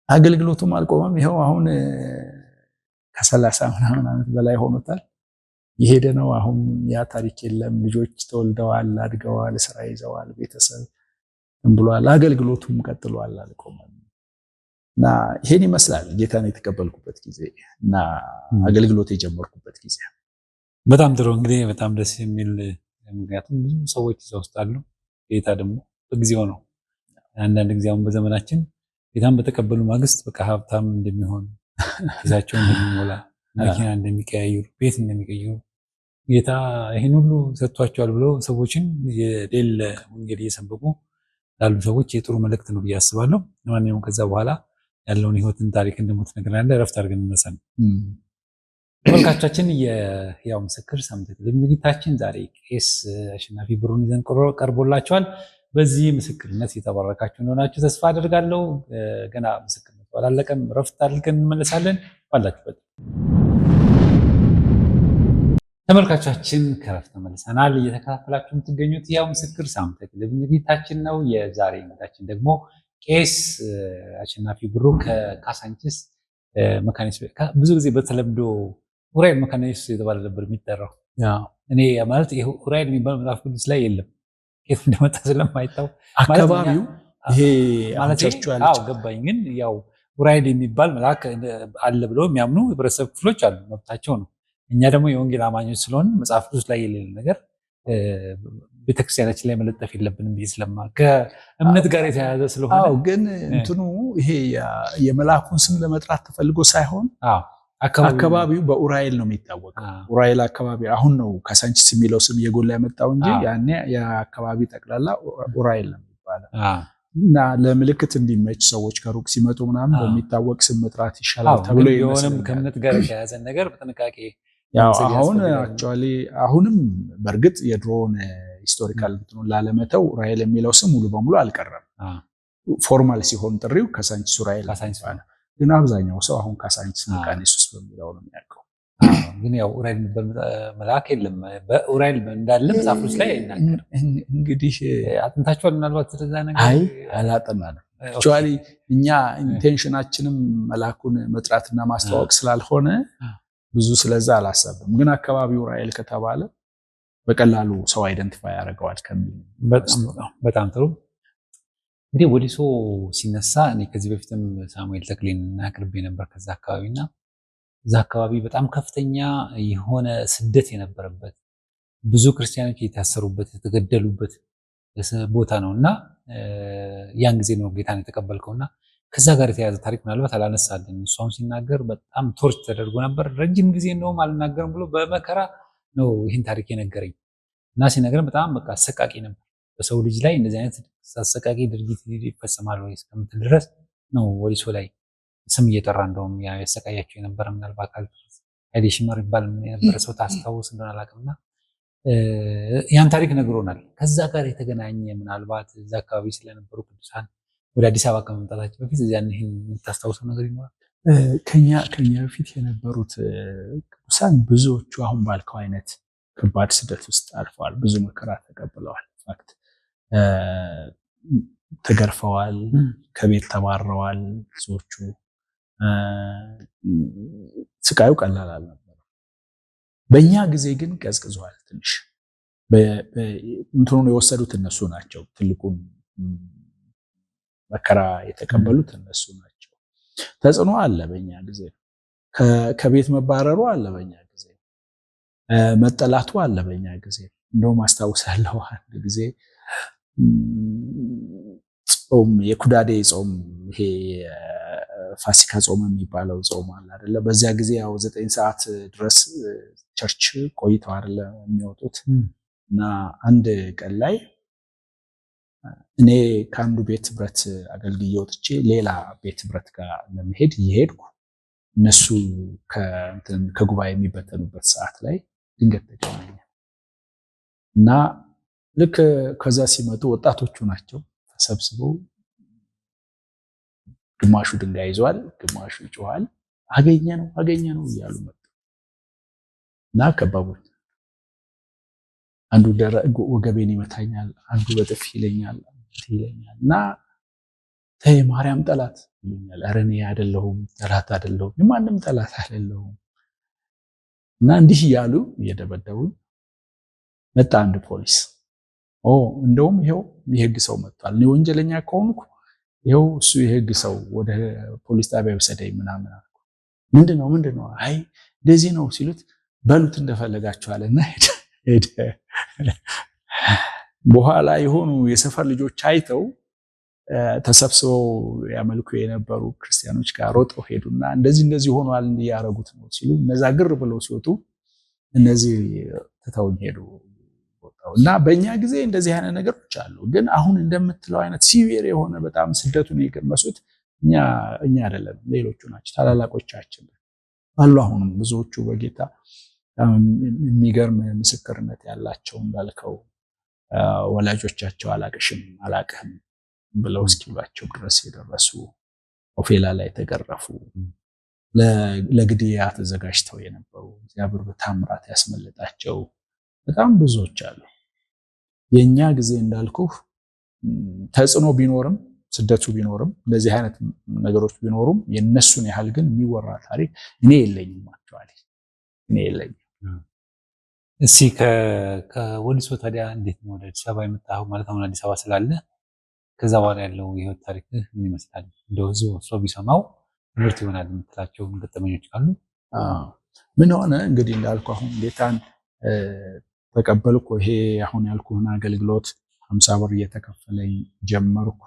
አገልግሎቱም አልቆመም። ይኸው አሁን ከ30 ምናምን ዓመት በላይ ሆኖታል። የሄደ ነው። አሁን ያ ታሪክ የለም። ልጆች ተወልደዋል፣ አድገዋል፣ ስራ ይዘዋል፣ ቤተሰብ ብሏል። አገልግሎቱም ቀጥሏል፣ አልቆመም። እና ይሄን ይመስላል ጌታን የተቀበልኩበት ጊዜ እና አገልግሎት የጀመርኩበት ጊዜ። በጣም ጥሩ እንግዲህ በጣም ደስ የሚል ምክንያቱም ብዙ ሰዎች እዛ ውስጥ አሉ። ጌታ ደግሞ በጊዜው ነው። አንዳንድ ጊዜ አሁን በዘመናችን ጌታን በተቀበሉ ማግስት በቃ ሀብታም እንደሚሆን ጊዜያቸውን እንደሚሞላ መኪና እንደሚቀያይሩ ቤት እንደሚቀይሩ ጌታ ይህን ሁሉ ሰጥቷቸዋል ብለው ሰዎችን የሌለ ወንጌል እየሰበኩ ላሉ ሰዎች የጥሩ መልእክት ነው ብዬ አስባለሁ። ለማንኛውም ከዛ በኋላ ያለውን ህይወትን ታሪክ እንደምትነግረን ረፍት አድርገን እንመሰን። ተመልካቾቻችን የሕያው ምስክር ሳምንታዊ ዝግጅታችን ዛሬ ቄስ አሸናፊ ብሩን ይዘን ቀርቦላቸዋል። በዚህ ምስክርነት የተባረካችሁ እንደሆናችሁ ተስፋ አደርጋለሁ። ገና ምስክርነቱ አላለቀም። ረፍት አድርገን እንመለሳለን። ባላችሁበት ተመልካቾቻችን ከረፍት ተመልሰናል። እየተከታተላችሁ የምትገኙት ሕያው ምስክር ሳምንታዊ ዝግጅታችን ነው። የዛሬ እንግዳችን ደግሞ ቄስ አሸናፊ ብሩ ከካሳንቺስ መካኒስ ብዙ ጊዜ በተለምዶ ኡራኤል መካኒስ የተባለ ነበር የሚጠራው። እኔ ማለት ይሄ ኡራኤል የሚባል መጽሐፍ ቅዱስ ላይ የለም። ከየት እንደመጣ ስለማይታወቅ አካባቢው ይሄ ማለት ነው። ገባኝ። ግን ያው ኡራኤል የሚባል መልአክ አለ ብለው የሚያምኑ ህብረተሰብ ክፍሎች አሉ፣ መብታቸው ነው። እኛ ደግሞ የወንጌል አማኞች ስለሆን መጽሐፍ ቅዱስ ላይ የሌለ ነገር ቤተክርስቲያናችን ላይ መለጠፍ የለብንም ብዬ ከእምነት ጋር የተያያዘ ስለሆነ ግን እንትኑ ይሄ የመልአኩን ስም ለመጥራት ተፈልጎ ሳይሆን አካባቢው በኡራኤል ነው የሚታወቀው። ኡራኤል አካባቢ አሁን ነው ካሳንቺስ የሚለው ስም እየጎላ የመጣው እንጂ ያኔ የአካባቢ ጠቅላላ ኡራኤል ነው የሚባለው። እና ለምልክት እንዲመች ሰዎች ከሩቅ ሲመጡ ምናምን በሚታወቅ ስም መጥራት ይሻላል ተብሎ የሆነም ከእምነት ጋር የተያያዘ ነገር በጥንቃቄ አሁን አክቹዋሊ አሁንም በእርግጥ የድሮውን ሂስቶሪካል እንትኑን ላለመተው ኡራኤል የሚለው ስም ሙሉ በሙሉ አልቀረም። ፎርማል ሲሆን ጥሪው ካሳንቺስ ኡራኤል ይባላል። ግን አብዛኛው ሰው አሁን ካሳንቺስ መካኒሱስ በሚለው ነው የሚያውቀው። ግን ያው ኡራኤል የሚባል መልአክ የለም። በኡራኤል እንዳለ መጽሐፍ ቅዱስ ላይ አይናገርም። እንግዲህ አጥንታችኋል ምናልባት ስለዛ ነገር? አይ አላጠናንም። አክቹዋሊ እኛ ኢንቴንሽናችንም መልአኩን መጥራትና ማስተዋወቅ ስላልሆነ ብዙ ስለዛ አላሰብም። ግን አካባቢው ኡራኤል ከተባለ በቀላሉ ሰው አይደንቲፋይ ያደርገዋል ከሚል በጣም ጥሩ። እንግዲህ ወሊሶ ሲነሳ እኔ ከዚህ በፊትም ሳሙኤል ተክሌን አቅርቤ ነበር ከዛ አካባቢና እዛ አካባቢ በጣም ከፍተኛ የሆነ ስደት የነበረበት ብዙ ክርስቲያኖች የታሰሩበት የተገደሉበት ቦታ ነው እና ያን ጊዜ ነው ጌታን የተቀበልከውና ከዛ ጋር የተያያዘ ታሪክ ምናልባት አላነሳልን። እሷም ሲናገር በጣም ቶርች ተደርጎ ነበር። ረጅም ጊዜ እንደውም አልናገርም ብሎ በመከራ ነው ይህን ታሪክ የነገረኝ እና ሲነገረን በጣም በቃ አሰቃቂ ነበር። በሰው ልጅ ላይ እንደዚህ አይነት አሰቃቂ ድርጊት ይፈጸማል ወይ እስከምትል ድረስ ነው ወሊሶ ላይ ስም እየጠራ እንደውም ያሰቃያቸው የነበረ ምናልባት ኃይሌ ሽመር ይባል የነበረ ሰው ታስታውስ እንደሆነ አላውቅምና ያን ታሪክ ነግሮናል። ከዛ ጋር የተገናኘ ምናልባት እዛ አካባቢ ስለነበሩ ቅዱሳን ወደ አዲስ አበባ ከመምጣታቸው በፊት እዚያን ይህን የምታስታውሰው ነገር ይኖራል? ከኛ በፊት የነበሩት ቅዱሳን ብዙዎቹ አሁን ባልከው አይነት ከባድ ስደት ውስጥ አልፈዋል። ብዙ መከራ ተቀብለዋል። ፋክት ተገርፈዋል፣ ከቤት ተባረዋል። ብዙዎቹ ስቃዩ ቀላል አልነበረም። በእኛ ጊዜ ግን ቀዝቅዟል ትንሽ። እንትኑን የወሰዱት እነሱ ናቸው። ትልቁን መከራ የተቀበሉት እነሱ ናቸው። ተጽዕኖ አለ በእኛ ጊዜ። ከቤት መባረሩ አለ በእኛ ጊዜ። መጠላቱ አለ በእኛ ጊዜ። እንደውም አስታውሳለሁ አንድ ጊዜ ጾም የኩዳዴ ጾም ይሄ ፋሲካ ጾም የሚባለው ጾም አለ አይደለ? በዚያ ጊዜ ያው 9 ሰዓት ድረስ ቸርች ቆይተው አይደለ የሚወጡት እና አንድ ቀን ላይ እኔ ከአንዱ ቤት ህብረት አገልግዬ ወጥቼ ሌላ ቤት ህብረት ጋር ለመሄድ እየሄድኩ እነሱ ከጉባኤ የሚበተኑበት ሰዓት ላይ ድንገት ተገናኘን እና ልክ ከዛ ሲመጡ ወጣቶቹ ናቸው ተሰብስበው ግማሹ ድንጋይ ይዟል፣ ግማሹ ይጮሃል። አገኘ ነው እያሉ መጡ እና ከበቡኝ። አንዱ ወገቤን ይመታኛል፣ አንዱ በጥፊ ይለኛል እና ተይ ማርያም ጠላት ይሉኛል። ኧረ እኔ አይደለሁም ጠላት አይደለሁም፣ የማንም ጠላት አይደለሁም። እና እንዲህ እያሉ እየደበደቡ መጣ አንድ ፖሊስ። እንደውም ይሄው የህግ ሰው መጥቷል፣ እኔ ወንጀለኛ ከሆንኩ ይሄው እሱ የህግ ሰው ወደ ፖሊስ ጣቢያ ወሰደኝ ምናምን አልኩ። ምንድነው? አይ እንደዚህ ነው ሲሉት በሉት እንደፈለጋችኋልና ሄደ። በኋላ የሆኑ የሰፈር ልጆች አይተው ተሰብስበው ያመልኩ የነበሩ ክርስቲያኖች ጋር ሮጠው ሄዱና እንደዚህ ሆኗል እንዲያረጉት ነው ሲሉ እነዛ ግር ብለው ሲወጡ እነዚህ ትተውኝ ሄዱ። እና በእኛ ጊዜ እንደዚህ አይነት ነገሮች አሉ። ግን አሁን እንደምትለው አይነት ሲቪር የሆነ በጣም ስደቱን የቀመሱት እኛ አይደለም፣ ሌሎቹ ናቸው፣ ታላላቆቻችን አሉ። አሁንም ብዙዎቹ በጌታ የሚገርም ምስክርነት ያላቸው እንዳልከው ወላጆቻቸው አላቅሽም አላቅህም ብለው እስኪሏቸው ድረስ የደረሱ ኦፌላ ላይ የተገረፉ ለግድያ ተዘጋጅተው የነበሩ እግዚአብሔር በታምራት ያስመለጣቸው በጣም ብዙዎች አሉ። የኛ ጊዜ እንዳልኩህ ተጽዕኖ ቢኖርም ስደቱ ቢኖርም እንደዚህ አይነት ነገሮች ቢኖሩም የነሱን ያህል ግን የሚወራ ታሪክ እኔ የለኝም። አክቹአሊ እኔ የለኝም። እሺ ከወሊሶ ታዲያ እንዴት ነው ወደ አዲስ አበባ የመጣኸው? ማለት አሁን አዲስ አበባ ስላለ ከዛ በኋላ ያለው የህይወት ታሪክ ምን ይመስላል? እንደው ሰው ቢሰማው ትምህርት ይሆናል የምትላቸው ገጠመኞች ካሉ? ምን ሆነ እንግዲህ እንዳልኩ አሁን ጌታን ተቀበልኩ። ይሄ አሁን ያልኩህን አገልግሎት 50 ብር እየተከፈለኝ ጀመርኩ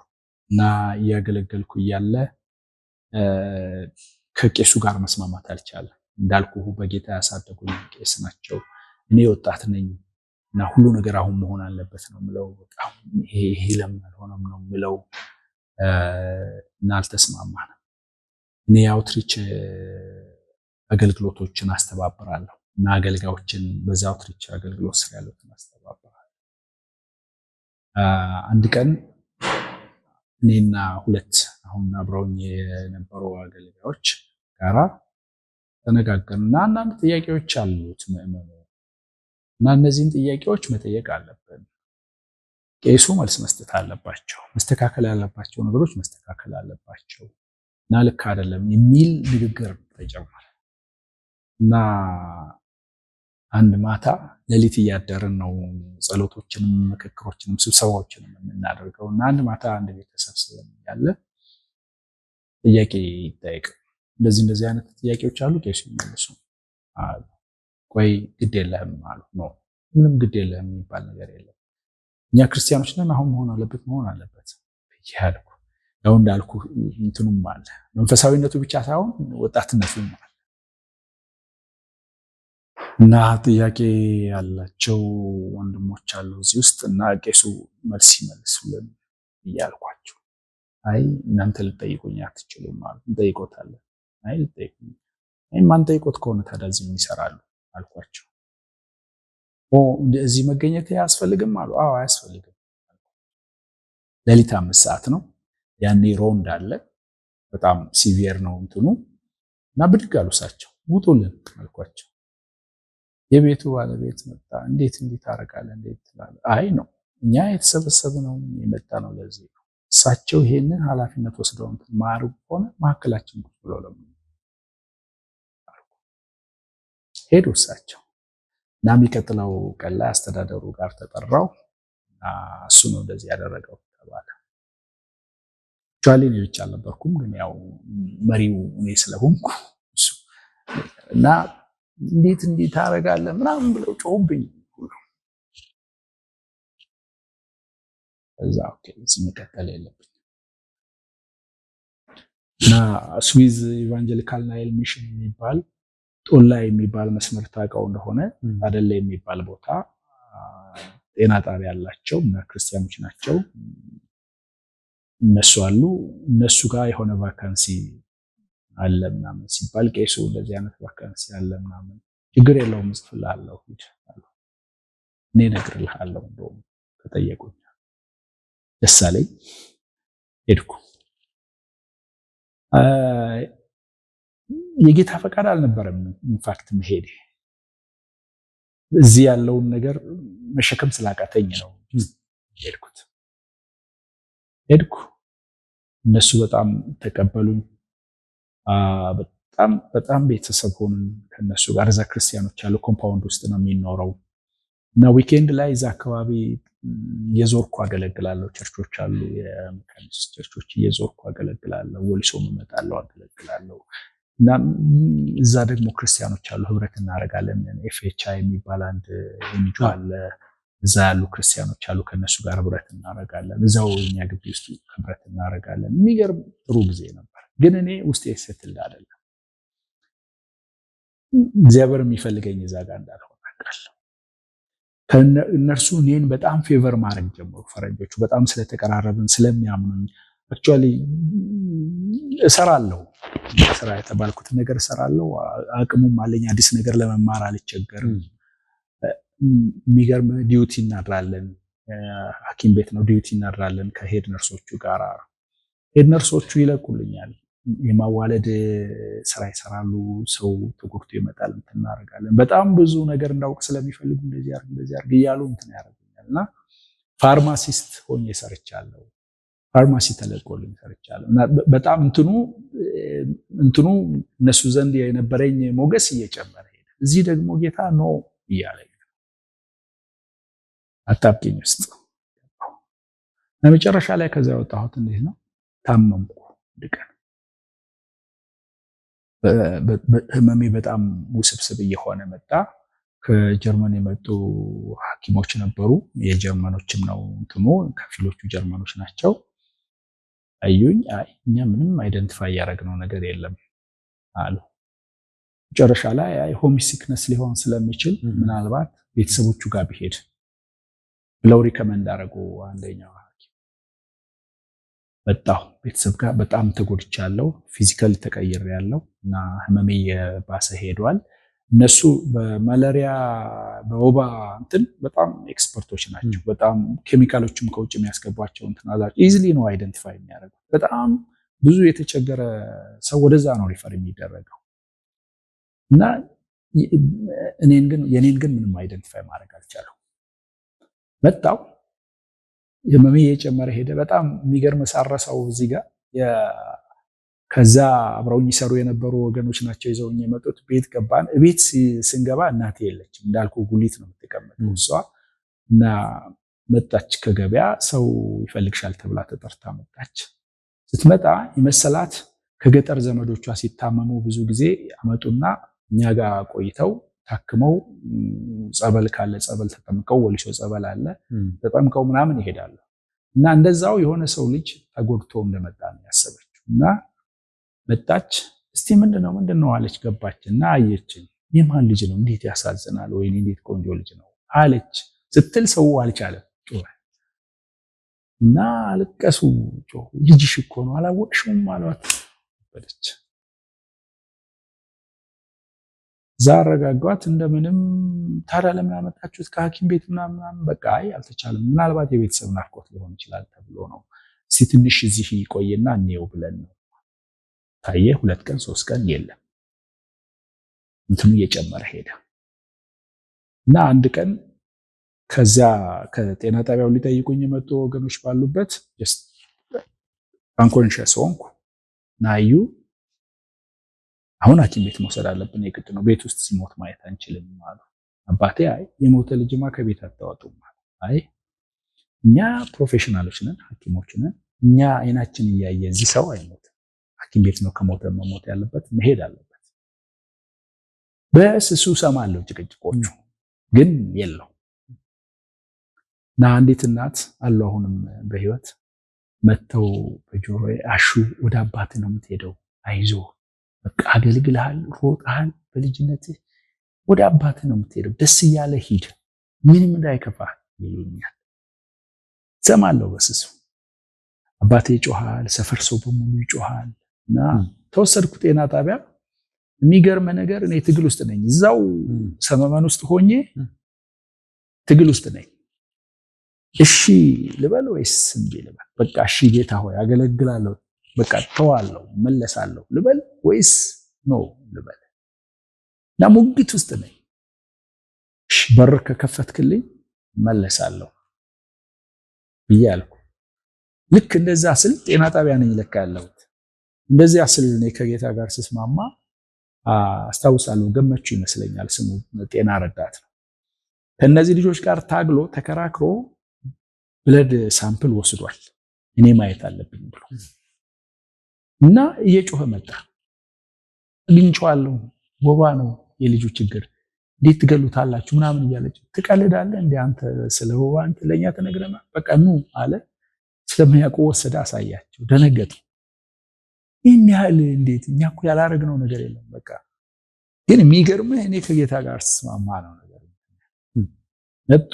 እና እያገለገልኩ እያለ ከቄሱ ጋር መስማማት አልቻለም። እንዳልኩህ በጌታ ያሳደጉኝ ቄስ ናቸው። እኔ ወጣት ነኝ እና ሁሉ ነገር አሁን መሆን አለበት ነው የምለው። በጣም ይሄ ለምን አልሆነም ነው የምለው እና አልተስማማንም። እኔ አውትሪች አገልግሎቶችን አስተባብራለሁ እና አገልጋዮችን በዛ አውትሪች አገልግሎት ስር ያሉትን አስተባብራለሁ። አንድ ቀን እኔና ሁለት አሁን አብረውኝ የነበሩ አገልጋዮች ጋራ ተነጋገርና አንዳንድ ጥያቄዎች አሉት ምዕመኑ እና እነዚህን ጥያቄዎች መጠየቅ አለብን። ቄሱ መልስ መስጠት አለባቸው። መስተካከል ያለባቸው ነገሮች መስተካከል አለባቸው እና ልክ አይደለም የሚል ንግግር ተጀመረ እና አንድ ማታ ሌሊት እያደርን ነው ጸሎቶችንም ምክክሮችንም ስብሰባዎችንም የምናደርገው እና አንድ ማታ አንድ ቤተሰብ ያለ ጥያቄ ይጠይቅ፣ እንደዚህ አይነት ጥያቄዎች አሉ። ቄሱ ይመልሱ አሉ። ቆይ ግድ የለህም አሉ። ነው ምንም ግድ የለህም የሚባል ነገር የለም። እኛ ክርስቲያኖች ነን፣ አሁን መሆን አለበት ያልኩ። ያው እንዳልኩ እንትኑም አለ መንፈሳዊነቱ ብቻ ሳይሆን ወጣትነቱም አለ እና ጥያቄ ያላቸው ወንድሞች አሉ እዚህ ውስጥ እና ቄሱ መልስ ይመልሱልን እያልኳቸው፣ አይ እናንተ ልጠይቁኝ አትችሉም አሉ። እንጠይቆታለን። አይ ልጠይቁኝ፣ አይ ማን ጠይቆት ከሆነ ታዲያ እዚህ ምን ይሰራሉ አልኳቸው። እዚህ መገኘት አያስፈልግም አሉ። አዎ አያስፈልግም። ሌሊት 5 ሰዓት ነው ያኔ ሮንድ አለ። በጣም ሲቪየር ነው እንትኑ እና ብድግ አሉ እሳቸው። ውጡልን አልኳቸው። የቤቱ ባለቤት መጣ። እንዴት ታረጋለህ? እንዴት ትላለህ? አይ ነው እኛ የተሰበሰብነው የመጣ ነው ለዚህ ነው። እሳቸው ይሄንን ኃላፊነት ወስደው ማሩ ሆነ ማከላችን ብሎ ለምን ሄዱ እሳቸው እና የሚቀጥለው ቀን ላይ አስተዳደሩ ጋር ተጠራው። እሱ ነው እንደዚህ ያደረገው ተባለ። ቻሊ ነው ብቻ አልነበርኩም፣ ግን ያው መሪው እኔ ስለሆንኩ እሱ እና እንዴት ታረጋለህ ምናምን ብለው ጮህብኝ። እዛ ኦኬ እዚህ መቀጠል የለብኝም እና ስዊዝ ኢቫንጀሊካል ናይል ሚሽን የሚባል ጦላ የሚባል መስመር ታውቀው እንደሆነ አደለ የሚባል ቦታ ጤና ጣቢያ ያላቸው እና ክርስቲያኖች ናቸው እነሱ አሉ። እነሱ ጋር የሆነ ቫካንሲ አለ ምናምን ሲባል ቄሱ እንደዚህ አይነት ቫካንሲ አለ ምናምን፣ ችግር የለውም እጽፍልሃለሁ ሂድ አሉ። እኔ እነግርልሃለሁ እንደውም ተጠየቁኝ። ደስ አለኝ፣ ሄድኩ። የጌታ ፈቃድ አልነበረም ኢንፋክት መሄድ፣ እዚህ ያለውን ነገር መሸከም ስላቃተኝ ነው ሄድኩ። እነሱ በጣም ተቀበሉኝ። በጣም በጣም ቤተሰብ ሆንን ከነሱ ጋር። እዛ ክርስቲያኖች አሉ፣ ኮምፓውንድ ውስጥ ነው የሚኖረው እና ዊኬንድ ላይ እዛ አካባቢ የዞርኩ አገለግላለሁ። ቸርቾች አሉ፣ የሜካኒስት ቸርቾች እየዞርኩ አገለግላለሁ። ወሊሶም እመጣለሁ፣ አገለግላለሁ። እና እዛ ደግሞ ክርስቲያኖች አሉ፣ ህብረት እናደርጋለን። ኤፍኤችአይ የሚባል አንድ ኤንጂ አለ፣ እዛ ያሉ ክርስቲያኖች አሉ፣ ከነሱ ጋር ህብረት እናደርጋለን። እዛው እኛ ግቢ ውስጥ ህብረት እናደርጋለን። የሚገርም ጥሩ ጊዜ ነበር። ግን እኔ ውስጤ ስትል አይደለም፣ እግዚአብሔር የሚፈልገኝ እዛ ጋር እንዳልሆነ አውቃለሁ። እነርሱ እኔን በጣም ፌቨር ማድረግ ጀመሩ። ፈረንጆቹ በጣም ስለተቀራረብን ስለሚያምኑኝ አክቹዋሊ እሰራለሁ፣ ስራ የተባልኩትን ነገር እሰራለሁ። አቅሙም አለኝ፣ አዲስ ነገር ለመማር አልቸገርም። የሚገርም ዲዩቲ እናድራለን፣ ሐኪም ቤት ነው ዲዩቲ እናድራለን ከሄድ ነርሶቹ ጋር። ሄድ ነርሶቹ ይለቁልኛል፣ የማዋለድ ስራ ይሰራሉ። ሰው ተጎድቶ ይመጣል፣ እንትን እናደርጋለን። በጣም ብዙ ነገር እንዳውቅ ስለሚፈልጉ እንደዚህ አድርግ እያሉ እንትን ያደርጉኛል። እና ፋርማሲስት ሆኜ ሰርቻለሁ፣ ፋርማሲ ተለቆልኝ ሰርቻለሁ። እና በጣም እንትኑ እነሱ ዘንድ የነበረኝ ሞገስ እየጨመረ ሄደ። እዚህ ደግሞ ጌታ ኖ እያለኝ አጣብቂኝ ውስጥ ለመጨረሻ ላይ ከዛ ያወጣሁት እንዴት ነው፣ ታመምኩ። ድቀን ህመሜ በጣም ውስብስብ እየሆነ መጣ። ከጀርመን የመጡ ሐኪሞች ነበሩ፣ የጀርመኖችም ነው እንትኑ፣ ከፊሎቹ ጀርመኖች ናቸው። አዩኝ፣ አይ እኛ ምንም አይደንቲፋይ ያደረግነው ነገር የለም አሉ። መጨረሻ ላይ አይ ሆም ሲክነስ ሊሆን ስለሚችል ምናልባት ቤተሰቦቹ ጋር ቢሄድ ብለው ሪከመንድ አደረጉ። አንደኛው ሐኪም መጣሁ። ቤተሰብ ጋር በጣም ተጎድቻለሁ፣ ፊዚካሊ ተቀይሬያለሁ እና ህመሜ የባሰ ሄዷል። እነሱ በማላሪያ በወባ እንትን በጣም ኤክስፐርቶች ናቸው። በጣም ኬሚካሎችም ከውጭ የሚያስገቧቸው እንትን አላቸው። ኢዚሊ ነው አይደንቲፋይ የሚያደርጉት። በጣም ብዙ የተቸገረ ሰው ወደዛ ነው ሪፈር የሚደረገው እና የኔን ግን ምንም አይደንቲፋይ ማድረግ አልቻለሁ። መጣው ህመሜ እየጨመረ ሄደ። በጣም የሚገርም ሳረሳው እዚህ ጋር ከዛ አብረውኝ ይሰሩ የነበሩ ወገኖች ናቸው ይዘውኝ የመጡት። ቤት ገባን። ቤት ስንገባ እናቴ የለችም፣ እንዳልኩ ጉሊት ነው የምትቀመጠው እሷ። እና መጣች ከገበያ፣ ሰው ይፈልግሻል ተብላ ተጠርታ መጣች። ስትመጣ የመሰላት ከገጠር ዘመዶቿ ሲታመሙ ብዙ ጊዜ አመጡና እኛ ጋር ቆይተው ታክመው ጸበል ካለ ጸበል ተጠምቀው፣ ወሊሶ ጸበል አለ ተጠምቀው ምናምን ይሄዳሉ። እና እንደዛው የሆነ ሰው ልጅ ተጎድቶ እንደመጣ ነው ያሰበችው። እና መጣች። እስቲ ምንድነው አለች። ገባች እና አየችኝ። የማን ልጅ ነው? እንዴት ያሳዝናል! ወይኔ እንዴት ቆንጆ ልጅ ነው አለች። ስትል ሰው አልቻለም፣ ጮኸ እና አለቀሱ። ጮሁ። ልጅሽ እኮ ነው አላወቅሽውም አሏት። በለች ዛረጋጓት። እንደምንም ታዲያ ለምን አመጣችሁት ከሐኪም ቤት ምናምን? በቃ አይ አልተቻለም፣ ምናልባት የቤተሰብ ናፍቆት ሊሆን ይችላል ተብሎ ነው። እስቲ ትንሽ እዚህ ይቆይና እንየው ብለን ነው። ታየ። 2 ቀን 3 ቀን የለም፣ እንትኑ እየጨመረ ሄደ። እና አንድ ቀን ከዚያ ከጤና ጣቢያው ሊጠይቁኝ የመጡ ወገኖች ባሉበት አንኮንሽስ ሆንኩ። ናዩ አሁን ሐኪም ቤት መውሰድ አለብን፣ የግድ ነው፣ ቤት ውስጥ ሲሞት ማየት አንችልም አሉ። አባቴ አይ የሞተ ልጅማ ከቤት አታወጡም አሉ። አይ እኛ ፕሮፌሽናሎች ነን፣ ሐኪሞች ነን፣ እኛ አይናችን እያየ እዚህ ሰው አይሞትም፣ ሐኪም ቤት ነው ከሞተ መሞት ያለበት፣ መሄድ አለበት። በስሱ ሰማለሁ ጭቅጭቆቹ፣ ግን የለው እና አንዲት እናት አሉ አሁንም በህይወት መተው በጆሮዬ አሹ ወደ አባት ነው የምትሄደው፣ አይዞ በቃ አገልግልሃል፣ ሮጣሃል፣ በልጅነትህ ወደ አባት ነው የምትሄደው፣ ደስ እያለ ሂድ፣ ምንም እንዳይከፋ ይሉኛል። ሰማለሁ በስሱ። አባቴ ይጮሃል፣ ሰፈር ሰው በሙሉ ይጮሃል። እና ተወሰድኩ ጤና ጣቢያ። የሚገርም ነገር እኔ ትግል ውስጥ ነኝ፣ እዛው ሰመመን ውስጥ ሆኜ ትግል ውስጥ ነኝ። እሺ ልበል ወይስ እምቢ ልበል? በቃ እሺ ጌታ ሆይ አገለግላለሁ፣ በቃ ተዋለሁ፣ መለሳለሁ ልበል ወይስ ኖ ልበል? እና ሙግት ውስጥ ነኝ። እሺ በር ከከፈትክልኝ መለሳለሁ ብያለሁ። ልክ እንደዛ ስል ጤና ጣቢያ ነኝ ለካ ያለሁት። እንደዚያ ስል እኔ ከጌታ ጋር ስስማማ አስታውሳለሁ። ገመቹ ይመስለኛል ስሙ፣ ጤና ረዳት ነው። ከነዚህ ልጆች ጋር ታግሎ ተከራክሮ ብለድ ሳምፕል ወስዷል። እኔ ማየት አለብኝ ብሎ እና እየጮኸ መጣ። አግኝቼዋለሁ፣ ወባ ነው የልጁ ችግር፣ እንዴት ትገሉታላችሁ ምናምን እያለች ትቀልዳለህ እንደ አንተ ስለ ወባ አንተ ለኛ ተነግረና በቃ ኑ አለ። ስለሚያውቁ ወሰደ፣ አሳያቸው። ደነገጡ። ይህን ያህል እንዴት እኛ እኮ ያላረግነው ነገር የለም። በቃ ግን የሚገርምህ እኔ ከጌታ ጋር ተስማማ ነው ነገር መጡ።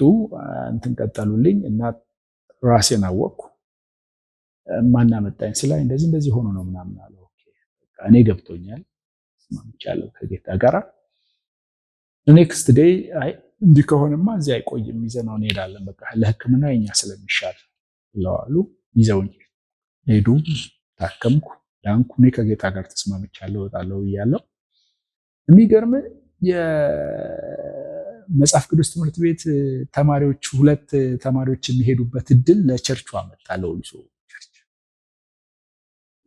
እንትን ቀጠሉልኝ እና ራሴን አወቅኩ። ማና መጣኝ ስላይ እንደዚህ ሆኖ ነው ምናምን አለ። ኦኬ በቃ እኔ ገብቶኛል፣ ተስማምቻለሁ ከጌታ ጋር። ኔክስት ዴይ አይ እንዲህ ከሆነማ እዚህ አይቆይም፣ ይዘነው እንሄዳለን፣ በቃ ለሕክምና የኛ ስለሚሻል ብለዋሉ። ይዘውኝ ሄዱ። ታከምኩ፣ ዳንኩ። እኔ ከጌታ ጋር ተስማምቻለሁ፣ እወጣለሁ ብያለሁ። የሚገርም የመጽሐፍ ቅዱስ ትምህርት ቤት ተማሪዎች 2 ተማሪዎች የሚሄዱበት እድል ለቸርቹ አመጣ፣ ለወሊሶ ቸርች።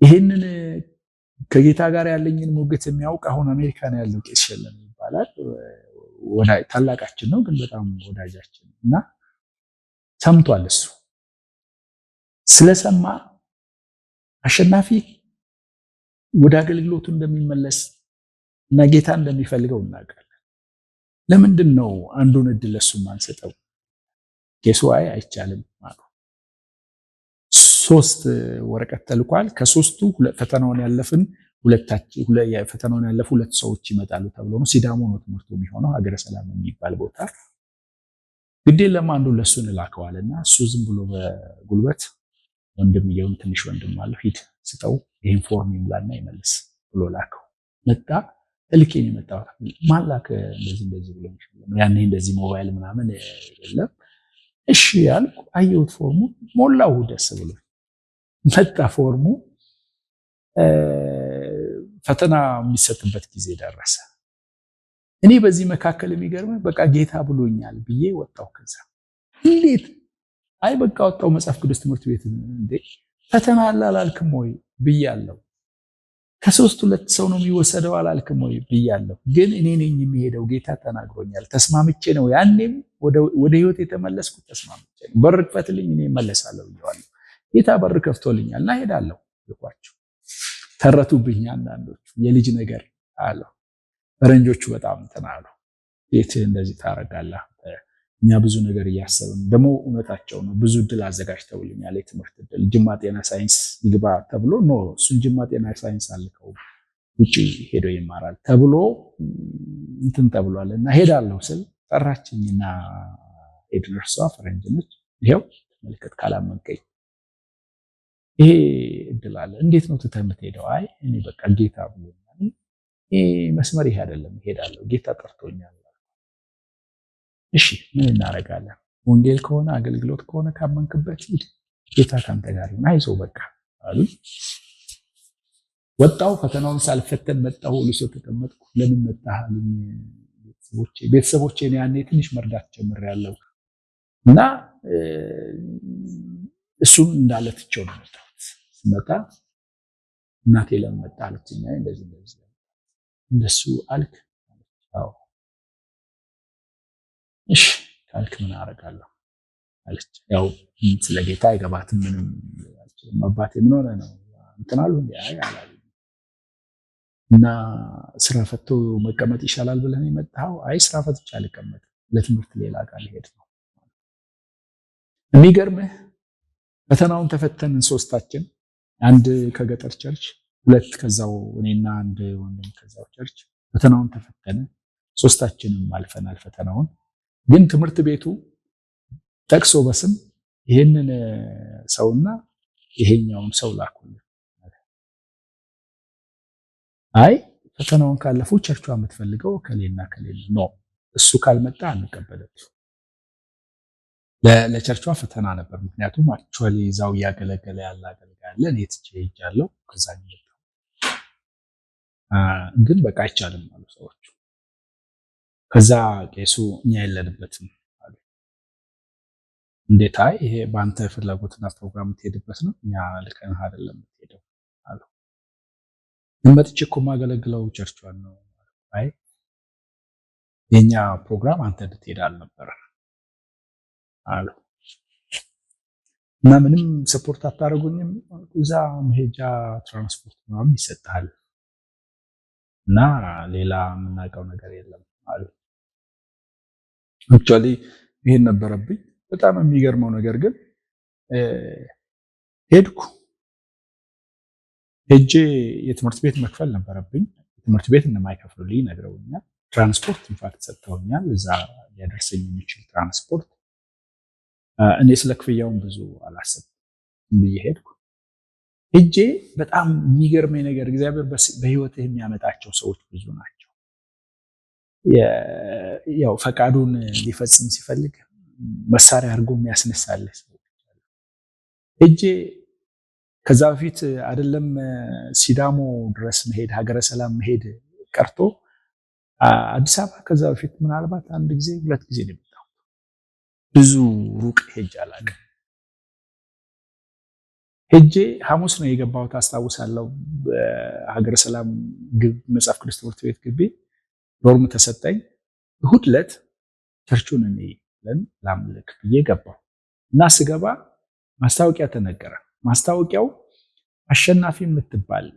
ይሄንን ከጌታ ጋር ያለኝን ሞገት የሚያውቅ አሁን አሜሪካን ያለው ቄስ ሸለም ይባላል። ታላቃችን ነው ግን በጣም ወዳጃችን እና ሰምቷል። እሱ ስለሰማ አሸናፊ ወደ አገልግሎቱ እንደሚመለስ እና ጌታ እንደሚፈልገው እናውቃለን። ለምንድን ነው አንዱን እድል ለሱ ማንሰጠው? ቄሱ አይቻልም ማለት 3 ወረቀት ተልኳል። ከ3ቱ ፈተናውን ያለፉ 2 ሰዎች ይመጣሉ ተብሎ ነው። ሲዳሞ ነው ትምህርቱ የሚሆነው፣ ሀገረ ሰላም የሚባል ቦታ። ግዴን ለማንዱ ለሱ እንላከዋልና እሱ ዝም ብሎ በጉልበት ወንድምየውን ትንሽ ወንድም አለው ሂድ ስጠው ይሄን ፎርም ይሙላና ይመልስ ብሎ ላከው። መጣ። እልኬን የመጣው ማላክ እንደዚህ ብሎ ያኔ እንደዚህ ሞባይል ምናምን የለም። እሺ ያልኩ አየሁት፣ ፎርሙ ሞላው፣ ደስ ብሎ መጣ ፎርሙ። ፈተና የሚሰጥበት ጊዜ ደረሰ። እኔ በዚህ መካከል የሚገርም በቃ ጌታ ብሎኛል ብዬ ወጣው። ከዛ እንዴት አይ በቃ ወጣው። መጽሐፍ ቅዱስ ትምህርት ቤት እንዴ ፈተና አላልክም ወይ ብያለሁ። ከ3 2 ሰው ነው የሚወሰደው አላልክም ወይ ብያለሁ። ግን እኔ ነኝ የሚሄደው፣ ጌታ ተናግሮኛል። ተስማምቼ ነው ያኔም ወደ ህይወት የተመለስኩት፣ ተስማምቼ ነው። በር ክፈትልኝ እኔ እመለሳለሁ ብየዋለሁ። ጌታ በር ከፍቶልኛል እና ሄዳለሁ ልኳቸው። ተረቱብኝ አንዳንዶቹ፣ የልጅ ነገር አለው። ፈረንጆቹ በጣም ተናሉ። ቤት እንደዚህ ታረጋለህ፣ እኛ ብዙ ነገር እያሰብን ደግሞ እውነታቸው ነው። ብዙ እድል አዘጋጅተውልኛል፣ የትምህርት እድል ጅማ ጤና ሳይንስ ይግባ ተብሎ ኖ እሱን ጅማ ጤና ሳይንስ አልከው ውጪ ሄዶ ይማራል ተብሎ እንትን ተብሏል። እና ሄዳለሁ ስል ጠራችኝና ሄድን። እርሷ ፈረንጅ ነች። ይሄው ተመልከት ካላመንከኝ ይሄ እድል አለ፣ እንዴት ነው ትተህ የምትሄደው? አይ እኔ በቃ ጌታ ብሎኛል፣ ይሄ መስመር ይሄ አይደለም፣ እሄዳለሁ፣ ጌታ ጠርቶኛል። እሺ ምን እናደርጋለን? ወንጌል ከሆነ አገልግሎት ከሆነ ካመንክበት ሂድ፣ ጌታ ካንተ ጋር ይሁን፣ አይዞህ በቃ አሉ። ወጣው። ፈተናውን ሳልፈተን መጣሁ። ወሊሶ ተቀመጥኩ። ለምን መጣህ አሉኝ ቤተሰቦቼን። ያኔ ትንሽ መርዳት ጀምሬያለሁ እና እሱን እንዳለ ትቼው ነው የመጣሁት። ስመጣ እናቴ ለምን መጣህ አለችኝ። እንደዚህ እንደሱ አልክ? አዎ። እሺ ካልክ ምን አደርጋለሁ አለች። ያው ስለ ጌታ አይገባትም ምንም አልችልም። አባቴ ምን ሆነ ነው እንትን አሉ እንዴ? አይ አላሉ። እና ስራ ፈቶ መቀመጥ ይሻላል ብለህ ነው የመጣኸው? አይ ስራ ፈትቼ አልቀመጥም፣ ለትምህርት ሌላ ጋር ልሄድ ነው። የሚገርምህ ፈተናውን ተፈተንን 3ታችን፣ አንድ ከገጠር ቸርች፣ 2 ከዛው እኔና አንድ ወንድም ከዛው ቸርች። ፈተናውን ተፈተንን 3ታችንም አልፈናል ፈተናውን። ግን ትምህርት ቤቱ ጠቅሶ በስም ይሄንን ሰውና ይሄኛውን ሰው ላኩልን። አይ ፈተናውን ካለፉ ቸርቿ የምትፈልገው ከሌና ከሌና ነው፣ እሱ ካልመጣ አንቀበለም። ለቸርቿ ፈተና ነበር። ምክንያቱም አክቹአሊ እዛው እያገለገለ ያለ አገልጋይ አለ። እኔ ትቼ ሄጃለሁ። ከዛ ግን በቃ አይቻልም አሉ ሰዎቹ። ከዛ ቄሱ እኛ የለንበትም አሉ። እንዴት? አይ ይሄ በአንተ ፍላጎትና ፕሮግራም የምትሄድበት ነው፣ እኛ ልከንህ አይደለም የምትሄደው አሉ። መጥቼ እኮ የማገለግለው ቸርቿን ነው አይ የኛ ፕሮግራም አንተ እንድትሄድ አልነበረ አሉ እና ምንም ሰፖርት አታደርጉኝም? እዛ መሄጃ ትራንስፖርት ምናምን ይሰጣል እና ሌላ የምናውቀው ነገር የለም አሉ። አክቹዋሊ ይሄን ነበረብኝ። በጣም የሚገርመው ነገር ግን ሄድኩ። ሄጄ የትምህርት ቤት መክፈል ነበረብኝ። የትምህርት ቤት እንደማይከፍሉልኝ ነግረውኛል። ትራንስፖርት ኢንፋክት ሰጥተውኛል፣ እዛ ሊያደርሰኝ የሚችል ትራንስፖርት። እኔ ስለ ክፍያውን ብዙ አላሰብኩም ብዬ ሄድኩ። ሄጄ በጣም የሚገርመኝ ነገር እግዚአብሔር በህይወትህ የሚያመጣቸው ሰዎች ብዙ ናቸው። ያው ፈቃዱን ሊፈጽም ሲፈልግ መሳሪያ አድርጎ የሚያስነሳልህ ሰዎች አሉ። ሄጄ ከዛ በፊት አይደለም ሲዳሞ ድረስ መሄድ ሀገረ ሰላም መሄድ ቀርቶ አዲስ አበባ ከዛ በፊት ምናልባት አንድ ጊዜ 2 ጊዜ ነው የመጣው። ብዙ ሩቅ ሄጄ አላውቅም። ሄጄ ሐሙስ ነው የገባሁት አስታውሳለሁ። ሀገረ ሰላም መጽሐፍ ቅዱስ ትምህርት ቤት ግቢ ዶርም ተሰጠኝ። እሑድ ዕለት ቸርቹን እንይለን ላምልክ ብዬ ገባሁ እና ስገባ ማስታወቂያ ተነገረ። ማስታወቂያው አሸናፊ የምትባል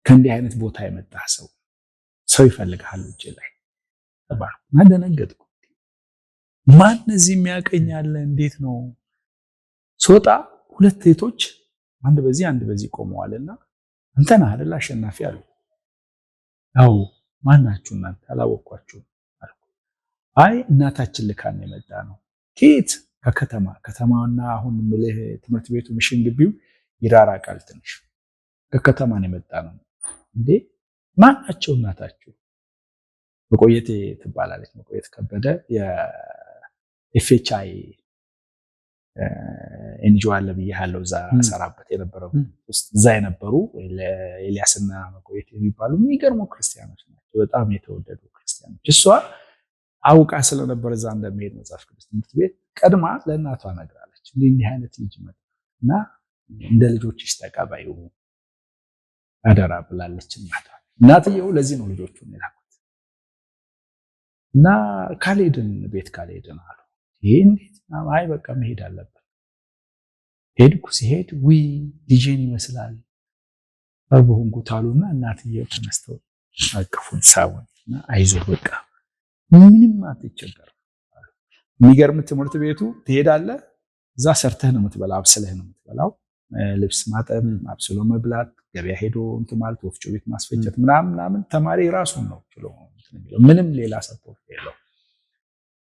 ከእንዲህ አይነት ቦታ የመጣ ሰው ይፈልጋል ውጭ ላይ ተባልኩ እና ደነገጥኩ። ማን እዚህ የሚያቀኝ አለ? እንዴት ነው? ስወጣ 2 ሴቶች አንድ በዚህ አንድ በዚህ ቆመዋልና አንተ ነህ አይደል አሸናፊ አሉ። አዎ። ማን ናችሁ እናንተ? አላወቅኳችሁም አልኩ። አይ እናታችን ልካን የመጣ ነው። ከየት? ከከተማና አሁን ምልህ ትምህርት ቤቱ ሚሽን ግቢው ይራራቃል ትንሽ። ከከተማ ነው የመጣ ነው። እንዴ ማን ናቸው እናታችሁ? መቆየት ትባላለች። መቆየት ከበደ የኤፍኤችአይ ኤንጂኦ አለ ብያለሁ። እዛ ሰራበት የነበረው ውስጥ እዛ የነበሩ ኤልያስና መቆየት የሚባሉ የሚገርሙ ክርስቲያኖች ናቸው። በጣም የተወደዱ ክርስቲያኖች። እሷ አውቃ ስለነበር እዛ እንደሚሄድ መጽሐፍ ቅዱስ ትምህርት ቤት ቀድማ ለእናቷ ነግራለች። እንዲህ አይነት ልጅ መጣ እና እንደ ልጆችሽ ተቀበዩ አደራ ብላለች እናቷ። እናትየው ለዚህ ነው ልጆቹን የላኩት እና ካልሄድን ቤት ካልሄድን አሉ። ይሄ እንዴት? አይ በቃ መሄድ አለብን። ሄድኩ። ሲሄድ ውይ ልጄን ይመስላል በሆንኩት አሉና እናትየው ተነስተው አቀፉን ሳቡን እና አይዞህ በቃ ምንም አትቸገርም አሉ። የሚገርም ትምህርት ቤቱ ትሄዳለህ፣ እዛ ሰርተህ ነው የምትበላው፣ አብስለህ ነው የምትበላው። ልብስ ማጠብ፣ አብስሎ መብላት፣ ገበያ ሄዶ እንትን ማለት፣ ወፍጮ ቤት ማስፈጨት ምናምን ተማሪ ራሱን ነው ችሎ ምንም ሌላ ሰፖርት የለው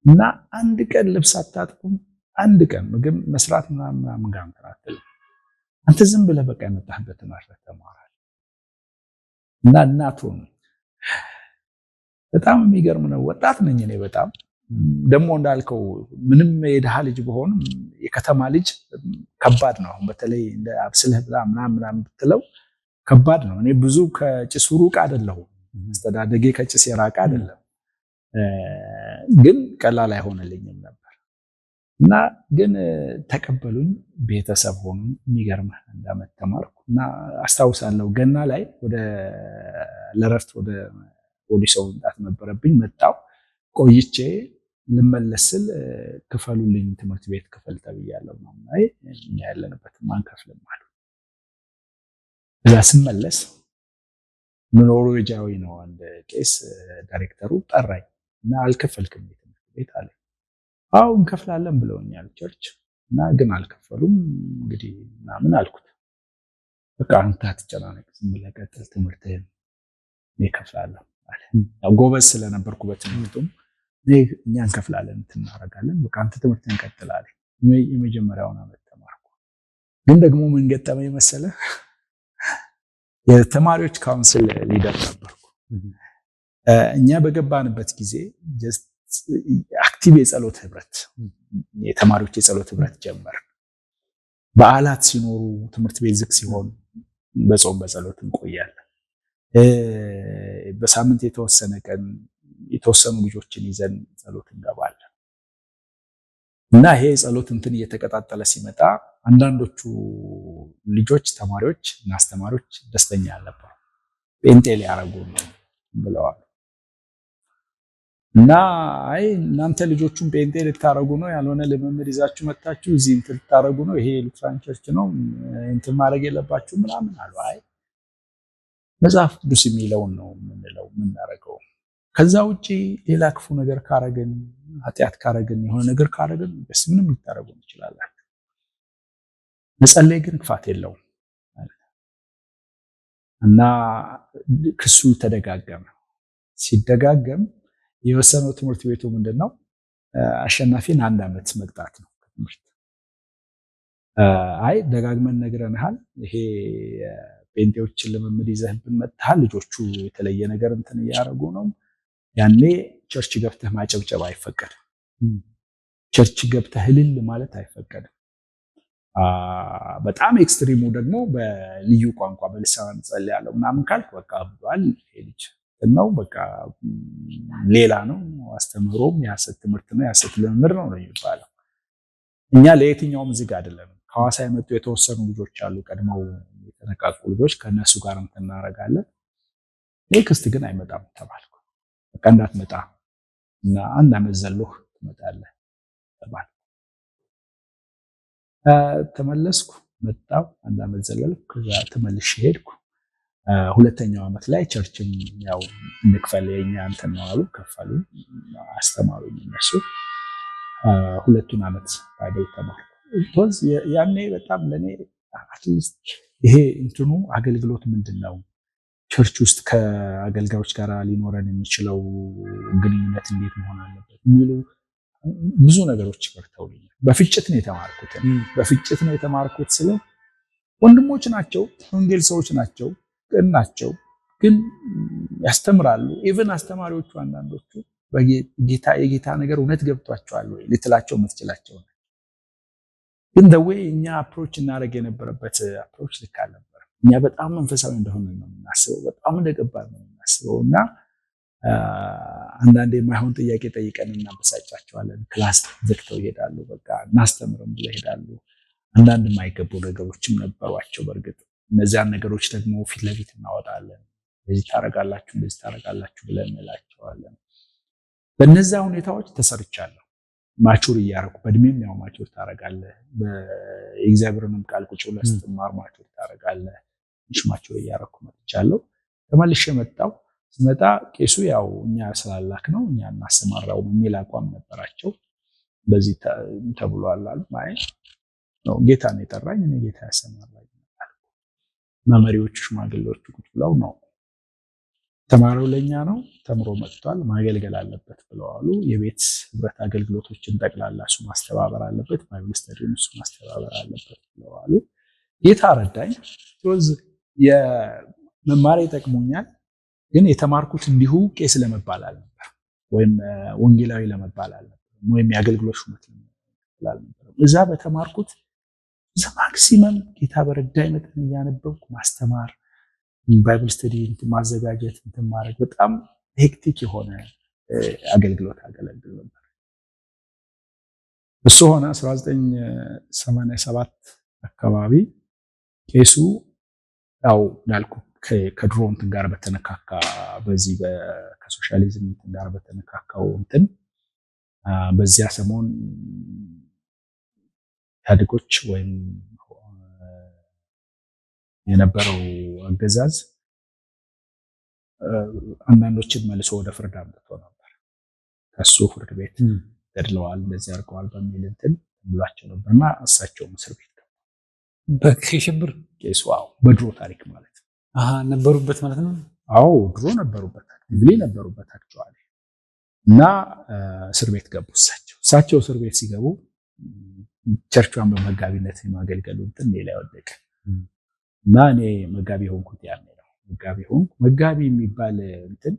እና አንድ ቀን ልብስ አታጥቁም፣ አንድ ቀን ምግብ መስራት ምናምን ጋር እንተራተል። አንተ ዝም ብለህ በቃ የመጣህበትን አርፈህ ተማራል እና እናቱን በጣም የሚገርም ነው። ወጣት ነኝ እኔ በጣም ደግሞ እንዳልከው ምንም የድሃ ልጅ በሆንም የከተማ ልጅ ከባድ ነው። በተለይ እንደ አብስለህ ብላ ምናምን ብትለው ከባድ ነው። እኔ ብዙ ከጭሱ ሩቅ አይደለሁም፣ አስተዳደጌ ከጭስ የራቀ አይደለም፣ ግን ቀላል አይሆንልኝም ነበር እና ግን ተቀበሉኝ፣ ቤተሰብ ሆኑ። የሚገርምህ እንዳመት ተማርኩ እና አስታውሳለሁ ገና ላይ ለረፍት ወደ ፖሊስ መምጣት ነበረብኝ። መጣው ቆይቼ ልመለስ ስል ክፈሉልኝ ትምህርት ቤት ክፈል ተብያለሁ ነው አይ እኛ ያለንበት ማንከፍልም አሉ። እዛ ስመለስ ኖርዌጃዊ ነው አንድ ቄስ ዳይሬክተሩ ጠራኝ እና አልከፈልክም ትምህርት ቤት አለ። አዎ እንከፍላለን ብለውኛል ቸርች እና ግን አልከፈሉም እንግዲህ ምናምን አልኩት። በቃ አንተ አትጨናነቅ ዝም ብለህ ቀጥል ትምህርትህን እኔ እከፍላለሁ አለ። ያው ጎበዝ ስለነበርኩ በትምህርቱም እኛ እንከፍላለን እናደርጋለን በቃ አንተ ትምህርትህን ቀጥል አለ። የመጀመሪያውን ዓመት ተማርኩ። ግን ደግሞ ምን ገጠመኝ መሰለህ? የተማሪዎች ካውንስል ሊደር ነበርኩ። እኛ በገባንበት ጊዜ አክቲቭ የጸሎት ህብረት የተማሪዎች የጸሎት ህብረት ጀመር። በዓላት ሲኖሩ ትምህርት ቤት ዝግ ሲሆን በጾም በጸሎት እንቆያለን። በሳምንት የተወሰነ ቀን የተወሰኑ ልጆችን ይዘን ጸሎት እንገባለን እና ይሄ ጸሎት እንትን እየተቀጣጠለ ሲመጣ አንዳንዶቹ ልጆች ተማሪዎች እና አስተማሪዎች ደስተኛ አልነበሩ። ጴንጤ ሊያረጉ ብለዋል እና አይ እናንተ ልጆቹን ጴንጤ ልታረጉ ነው፣ ያልሆነ ልምምድ ይዛችሁ መጣችሁ እዚህ እንትን ልታረጉ ነው፣ ይሄ ሉትራን ቸርች ነው እንትን ማድረግ የለባችሁ ምናምን አሉ። አይ መጽሐፍ ቅዱስ የሚለውን ነው የምንለው የምናረገው። ከዛ ውጪ ሌላ ክፉ ነገር ካረግን፣ ኃጢአት ካረግን፣ የሆነ ነገር ካረግን በስ ምንም ልታረጉ እንችላለን። መጸለይ ግን ክፋት የለውም እና ክሱ ተደጋገመ። ሲደጋገም የወሰነው ትምህርት ቤቱ ምንድነው? አሸናፊን 1 ዓመት መቅጣት ነው ከትምህርት። አይ ደጋግመን ነግረንሃል፣ ይሄ ጴንጤዎችን ልምምድ ይዘህብን መጥተሃል፣ ልጆቹ የተለየ ነገር እንትን እያደረጉ ነው፣ ያኔ ቸርች ገብተህ ማጨብጨብ አይፈቀድም፣ ቸርች ገብተህ እልል ማለት አይፈቀድም። በጣም ኤክስትሪሙ ደግሞ በልዩ ቋንቋ በልሳን ጸልያለሁ ምናምን ካልክ በቃ ብሏል ልጅ ነው፣ በቃ ሌላ ነው፣ አስተምህሮም የሐሰት ትምህርት ነው፣ የሐሰት ልምምድ ነው የሚባለው። እኛ ለየትኛውም ዝግ አይደለም። ከሐዋሳ የመጡ የተወሰኑ ልጆች አሉ፣ ቀድመው የተነቃቁ ልጆች፣ ከነሱ ጋር እንትን እናደርጋለን። ኔክስት ግን አይመጣም ተባልኩ። በቃ እንዳትመጣ እና 1 ዓመት ዘሎህ ትመጣለህ ተባልኩ። ተመለስኩ፣ መጣሁ፣ 1 ዓመት ዘለልኩ። ከዛ ተመልሼ ሄድኩ። 2ኛው ዓመት ላይ ቸርችም ያው እንክፈል የኛ እንትን ነው አሉ፣ ከፈሉ፣ አስተማሩኝ እነሱ። 2ቱን ዓመት ባይብል ተማርኩ። ያኔ በጣም ለኔ አትሊስት ይሄ እንትኑ አገልግሎት ምንድነው፣ ቸርች ውስጥ ከአገልጋዮች ጋር ሊኖረን የሚችለው ግንኙነት እንዴት መሆን አለበት የሚሉ ብዙ ነገሮች በርተውልኛል። በፍጭት ነው የተማርኩት። በፍጭት ነው የተማርኩት ስለ ወንድሞች ናቸው፣ ወንጌል ሰዎች ናቸው፣ ቅን ናቸው፣ ግን ያስተምራሉ። ኢቭን አስተማሪዎቹ አንዳንዶቹ የጌታ ነገር እውነት ገብቷቸዋል ወይ ልትላቸው የምትችላቸው ነው። ግን ደዌ እኛ አፕሮች እናደርግ የነበረበት አፕሮች ልክ አልነበረም። እኛ በጣም መንፈሳዊ እንደሆነ ነው የምናስበው፣ በጣም እንደገባን ነው የምናስበው እና አንዳንዴ የማይሆን ጥያቄ ጠይቀን እናበሳጫቸዋለን። ክላስ ዘግተው ይሄዳሉ። በቃ እናስተምርም ብለው ይሄዳሉ። አንዳንድ የማይገቡ ነገሮችም ነበሯቸው። በእርግጥ እነዚያን ነገሮች ደግሞ ፊት ለፊት እናወጣለን። እንደዚህ ታረጋላችሁ፣ እንደዚህ ታረጋላችሁ ብለን እንላቸዋለን። በነዛ ሁኔታዎች ተሰርቻለሁ። ማቹር እያረኩ በእድሜም ያው ማቹር ታረጋለህ። የእግዚአብሔርንም ቃል ቁጭ ብለህ ስትማር ማቹር ታረጋለህ። ትንሽ ማቹር እያረኩ መጥቻለሁ። ተመልሼ መጣሁ። ስመጣ ቄሱ ያው እኛ ስላላክ ነው እኛ እናሰማራው የሚል አቋም ነበራቸው። በዚህ ተብሏል አሉ። ማይ ነው ጌታ ነው የጠራኝ፣ እኔ ጌታ ያሰማራኝ አልኩ። መሪዎቹ ሽማግሌዎቹ ቁጭ ብለው ነው ተማረው ለኛ ነው ተምሮ መጥቷል፣ ማገልገል አለበት ብለዋሉ። የቤት ህብረት አገልግሎቶችን ጠቅላላ እሱ ማስተባበር አለበት፣ ባይብል ስተዲውን እሱ ማስተባበር አለበት ብለዋሉ። ጌታ ረዳኝ። የመማር ይጠቅሙኛል፣ ግን የተማርኩት እንዲሁ ቄስ ለመባል አልነበር፣ ወይም ወንጌላዊ ለመባል አልነበር፣ ወይም የአገልግሎት ሹመት ለመባል አልነበር። እዛ በተማርኩት ማክሲመም ጌታ በረዳኝ መጠን እያነበብኩ ማስተማር፣ ባይብል ስተዲ ማዘጋጀት፣ እንትን ማድረግ በጣም ሄክቲክ የሆነ አገልግሎት አገለግል ነበር። እሱ ሆነ 1987 አካባቢ ቄሱ ያው እንዳልኩ ከድሮ እንትን ጋር በተነካካ በዚህ ከሶሻሊዝም እንትን ጋር በተነካካው እንትን በዚያ ሰሞን ኢህአዴጎች ወይም የነበረው አገዛዝ አንዳንዶችን መልሶ ወደ ፍርድ አምጥቶ ነበር። ከሱ ፍርድ ቤት ገድለዋል፣ እንደዚህ አድርገዋል በሚል እንትን ብሏቸው ነበርና እሳቸው እስር ቤት በሽብር ቄሱ በድሮ ታሪክ ማለት ነው ነበሩበት ማለት ነው። አዎ ድሮ ነበሩበት፣ አክቲቭሊ ነበሩበት አክቹአሊ። እና እስር ቤት ገቡ። እሳቸው እስር ቤት ሲገቡ ቸርቿን በመጋቢነት የማገልገሉ እንትን ሌላ ወደቀ እና እኔ መጋቢ ሆንኩት። ያኔ ነው መጋቢ ሆንኩ። መጋቢ የሚባል እንትን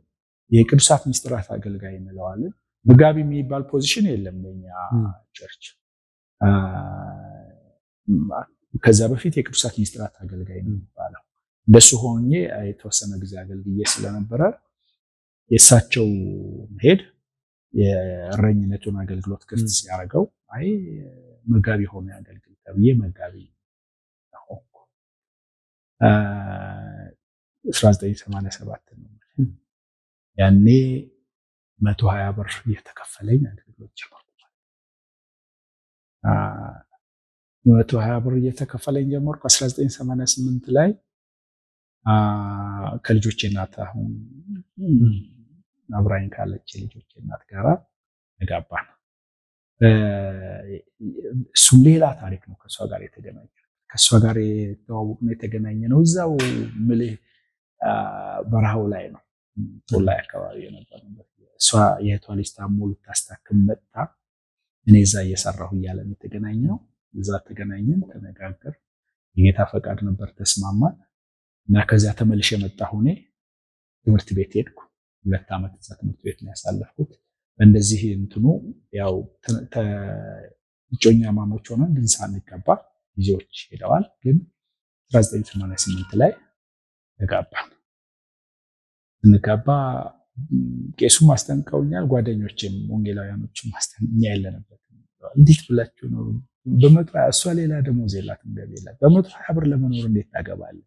የቅዱሳት ምስጢራት አገልጋይ እንለዋለን። መጋቢ የሚባል ፖዚሽን የለም ለኛ ቸርች። ከዛ በፊት የቅዱሳት ምስጢራት አገልጋይ ነው የሚባለው። እንደሱ ሆኜ የተወሰነ ጊዜ አገልግዬ ስለነበረ የእሳቸው መሄድ የእረኝነቱን አገልግሎት ክፍት ሲያደርገው አይ መጋቢ ሆኖ ያገልግል ተብዬ መጋቢ ሆንኩ። 1987 ነው ያኔ 120 ብር እየተከፈለኝ አገልግሎት ጀመርኩ። 120 ብር እየተከፈለኝ ጀመርኩ። 1988 ላይ ከልጆቼ እናት አሁን አብራኝ ካለች የልጆቼ እናት ጋራ ተጋባን። እሱም ሌላ ታሪክ ነው። ከእሷ ጋር የተገናኘ ከእሷ ጋር የተዋወቅ ነው የተገናኘ ነው እዛው ምልህ በረሃው ላይ ነው። ጦር ላይ አካባቢ የነበረበት እሷ የእህቷ ልጅ ታሞ ልታስታክም መጥታ እኔ እዛ እየሰራሁ እያለ ነው የተገናኘ ነው። እዛ ተገናኘን፣ ተነጋገር፣ የጌታ ፈቃድ ነበር፣ ተስማማን እና ከዚያ ተመልሼ መጣሁ። እኔ ትምህርት ቤት ሄድኩ። 2 ዓመት እዛ ትምህርት ቤት ነው ያሳለፍኩት። እንደዚህ እንትኑ ያው እጮኛ ማሞች ሆነን ግን ሳንጋባ ጊዜዎች ሄደዋል። ግን 1988 ላይ ተጋባን። ስንጋባ ቄሱም አስጠንቀውኛል፣ ጓደኞቼም ወንጌላውያኖችም አስጠንቀውኛ ያለንበት እንዴት ብላችሁ ነው በ120 እሷ ሌላ ደሞዝ የላትም ገቢ የላት በ120 ብር ለመኖር እንዴት ታገባለህ?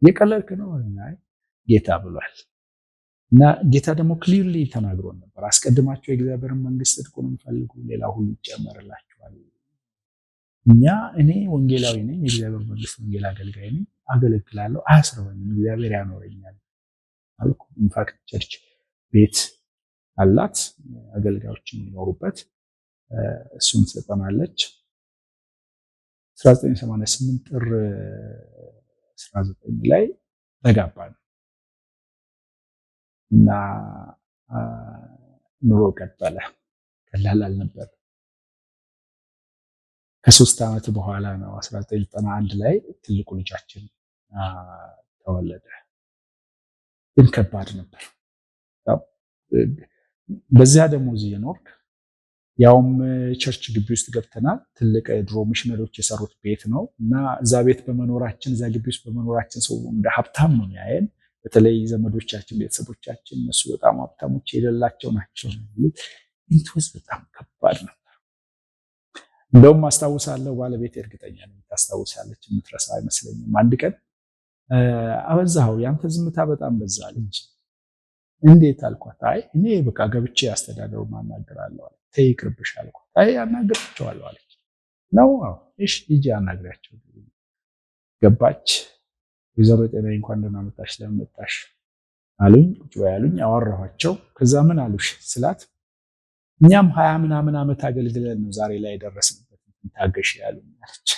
የቀለልክ ነው። ጌታ ብሏል እና ጌታ ደግሞ ክሊርሊ ተናግሮ ነበር። አስቀድማችሁ የእግዚአብሔርን መንግስት ጽድቁን ፈልጉ፣ ሌላ ሁሉ ይጨመርላችኋል። እኔ ወንጌላዊ ነኝ፣ የእግዚአብሔር መንግስት ወንጌል አገልጋይ ነኝ፣ አገለግላለሁ፣ አያስረበኝም፣ እግዚአብሔር ያኖረኛል አልኩ። ኢንፋክት ቸርች ቤት አላት፣ አገልጋዮች የሚኖሩበት እሱን ትሰጠናለች። 1988 ጥር 19 ላይ ተጋባን እና ኑሮ ቀጠለ። ቀላል አልነበር። ከ3 ዓመት በኋላ ነው 1991 ላይ ትልቁ ልጃችን ተወለደ። ግን ከባድ ነበር። በዚያ ደሞዝ እየኖርክ ያውም ቸርች ግቢ ውስጥ ገብተናል። ትልቅ ድሮ ሚሽነሪዎች የሰሩት ቤት ነው እና እዛ ቤት በመኖራችን እዛ ግቢ ውስጥ በመኖራችን ሰው እንደ ሀብታም ነው ያየን። በተለይ ዘመዶቻችን፣ ቤተሰቦቻችን እነሱ በጣም ሀብታሞች የሌላቸው ናቸው። ኢንትወስ በጣም ከባድ ነበር። እንደውም አስታውሳለሁ፣ ባለቤት እርግጠኛ ነኝ ታስታውሳለች፣ የምትረሳ አይመስለኝም። አንድ ቀን አበዛኸው፣ ያንተ ዝምታ በጣም በዛ አለች። እንዴት አልኳት። አይ እኔ በቃ ገብቼ አስተዳደሩ ማናገራለሁ አለ። ተይ ይቅርብሽ አልኳት። አይ አናግራቸዋለሁ አለች። ነው እሺ ሂጂ አናግሪያቸው። ገባች። ወይዘሮ ጤናዬ እንኳን ደህና መጣሽ፣ ለምን መጣሽ አሉኝ። ቁጭ በይ አሉኝ። አወራኋቸው። ከዛ ምን አሉሽ ስላት እኛም 20 ምናምን ዓመት አገልግለን ነው ዛሬ ላይ የደረስንበት፣ ታገሽ ያሉኝ አለች።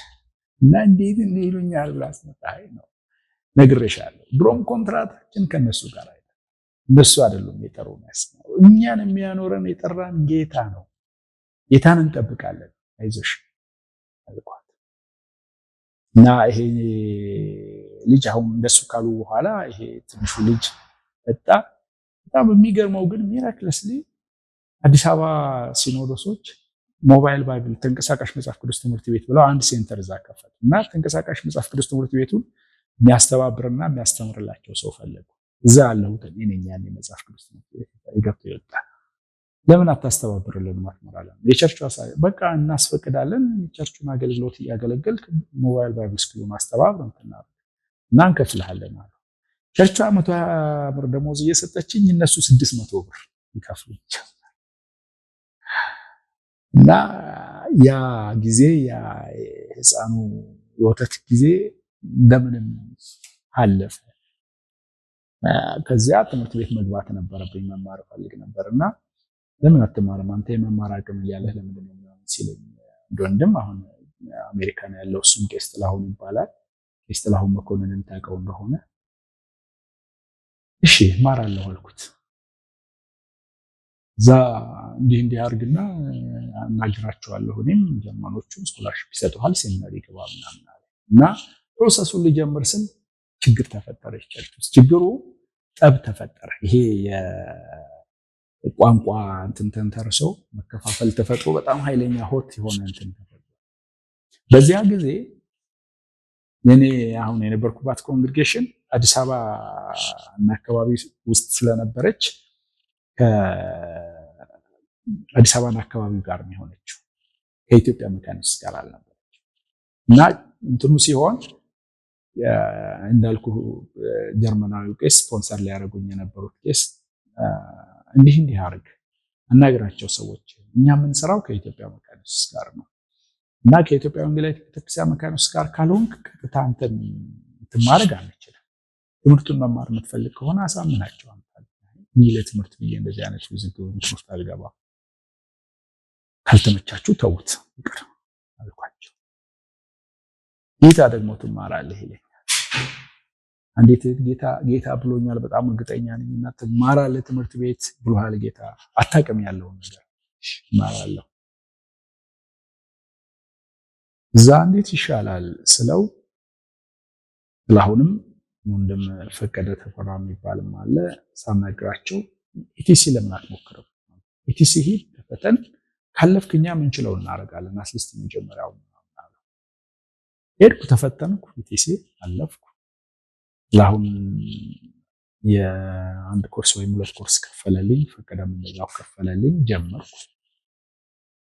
እና እንዴት ይሉኛል ብላ አስመጣ። አይ ነው ነግሬሻለሁ፣ ድሮም ኮንትራታችን ከነሱ ጋር አይደለም፣ እነሱ አይደሉም የጠሩን፣ ያስናው እኛን የሚያኖረን የጠራን ጌታ ነው። ጌታን እንጠብቃለን፣ አይዞሽ አልኳት። እና ይሄ ልጅ አሁን እንደሱ ካሉ በኋላ ይሄ ትንሹ ልጅ በጣም የሚገርመው ግን ሚራክለስሊ አዲስ አበባ ሲኖዶሶች ሞባይል ባይብል ተንቀሳቃሽ መጽሐፍ ቅዱስ ትምህርት ቤት ብለው አንድ ሴንተር እዛ ከፈቱ እና ተንቀሳቃሽ መጽሐፍ ቅዱስ ትምህርት ቤቱን የሚያስተባብርና የሚያስተምርላቸው ሰው ፈለጉ። እዛ ያለሁት እኔ ነኝ። ያኔ መጽሐፍ ቅዱስ ትምህርት ቤት ይገብቶ ይወጣ። ለምን አታስተባብርልን ማትመራለን? የቸርቹ በቃ እናስፈቅዳለን። የቸርቹን አገልግሎት እያገለገልክ ሞባይል ባይብል ስኩሉን አስተባብር እና እንከፍልሃለን አሉ። ቸርቹ 120 ብር ደሞዝ እየሰጠችኝ እነሱ 600 ብር ይከፍሉ ይቻላል። እና ያ ጊዜ ያ ህፃኑ የወተት ጊዜ እንደምንም አለፈ። ከዚያ ትምህርት ቤት መግባት ነበረብኝ፣ መማር ፈልግ ነበርና ለምን አትማርም አንተ የመማር አቅም እያለህ ለምንድን ነው ምናምን ሲለኝ ወንድም አሁን አሜሪካ ነው ያለው፣ እሱም ቄስ ጥላሁን ይባላል። ቄስ ጥላሁን መኮንንን ታውቀው እንደሆነ እሺ እማራለሁ አልኩት። እዛ እንዲህ አድርግና እናግራቸዋለሁ፣ እኔም ጀርመኖቹም ስኮላርሺፕ ይሰጡሃል፣ ሴሚናሪ ግባ ምናምን አለ እና ፕሮሰሱን ሊጀምር ስል ችግር ተፈጠረ። ቸርች ውስጥ ችግሩ ጠብ ተፈጠረ። ይሄ የቋንቋ እንትን ተንተርሶ መከፋፈል ተፈጥሮ በጣም ኃይለኛ ሆት የሆነ እንትን ተፈጥሮ በዚያ ጊዜ የኔ አሁን የነበርኩባት ኮንግሪጌሽን አዲስ አበባ እና አካባቢ ውስጥ ስለነበረች ከአዲስ አበባና አካባቢው ጋር ነው የሆነችው፣ ከኢትዮጵያ መካኒክስ ጋር አልነበረች እና እንትኑ ሲሆን እንዳልኩ ጀርመናዊው ቄስ ስፖንሰር ሊያደርጉኝ የነበሩት ቄስ እንዲህ አድርግ አናግራቸው ሰዎች እኛ የምንሰራው ከኢትዮጵያ መካነ ኢየሱስ ጋር ነው እና ከኢትዮጵያ ወንጌላዊት ቤተክርስቲያን መካነ ኢየሱስ ጋር ካልሆንክ ቀጥታ አንተን ማድረግ አንችልም። ትምህርቱን መማር የምትፈልግ ከሆነ አሳምናቸው አንተ ለትምህርት ብዬ እንደዚህ አይነት ውዝግብ ውስጥ አልገባም፣ ካልተመቻችሁ ተውት ይቅር አልኳቸው። ጌታ ደግሞ ትማራለህ ይለኛል። እንዴት ጌታ ብሎኛል፣ በጣም እርግጠኛ ነኝ እና ትማራለህ ትምህርት ቤት ብሎሃል ጌታ፣ አታውቅም ያለውን ነገር እማራለሁ። እዛ እንዴት ይሻላል ስለው ስለአሁንም ወንድም ፈቀደ ተፈራ የሚባልም አለ ሳናግራቸው፣ ኢቲሲ ለምን አትሞክርም? ኢቲሲ ሂድ ተፈተን፣ ካለፍክ እኛ የምንችለው እናደርጋለን፣ አትሊስት የመጀመሪያው ነው። ሄድኩ፣ ተፈተንኩ፣ ኢቲሲ አለፍኩ። ለአሁን የአንድ ኮርስ ወይም 2 ኮርስ ከፈለልኝ፣ ፈቀደም እንደዛው ከፈለልኝ፣ ጀመርኩ።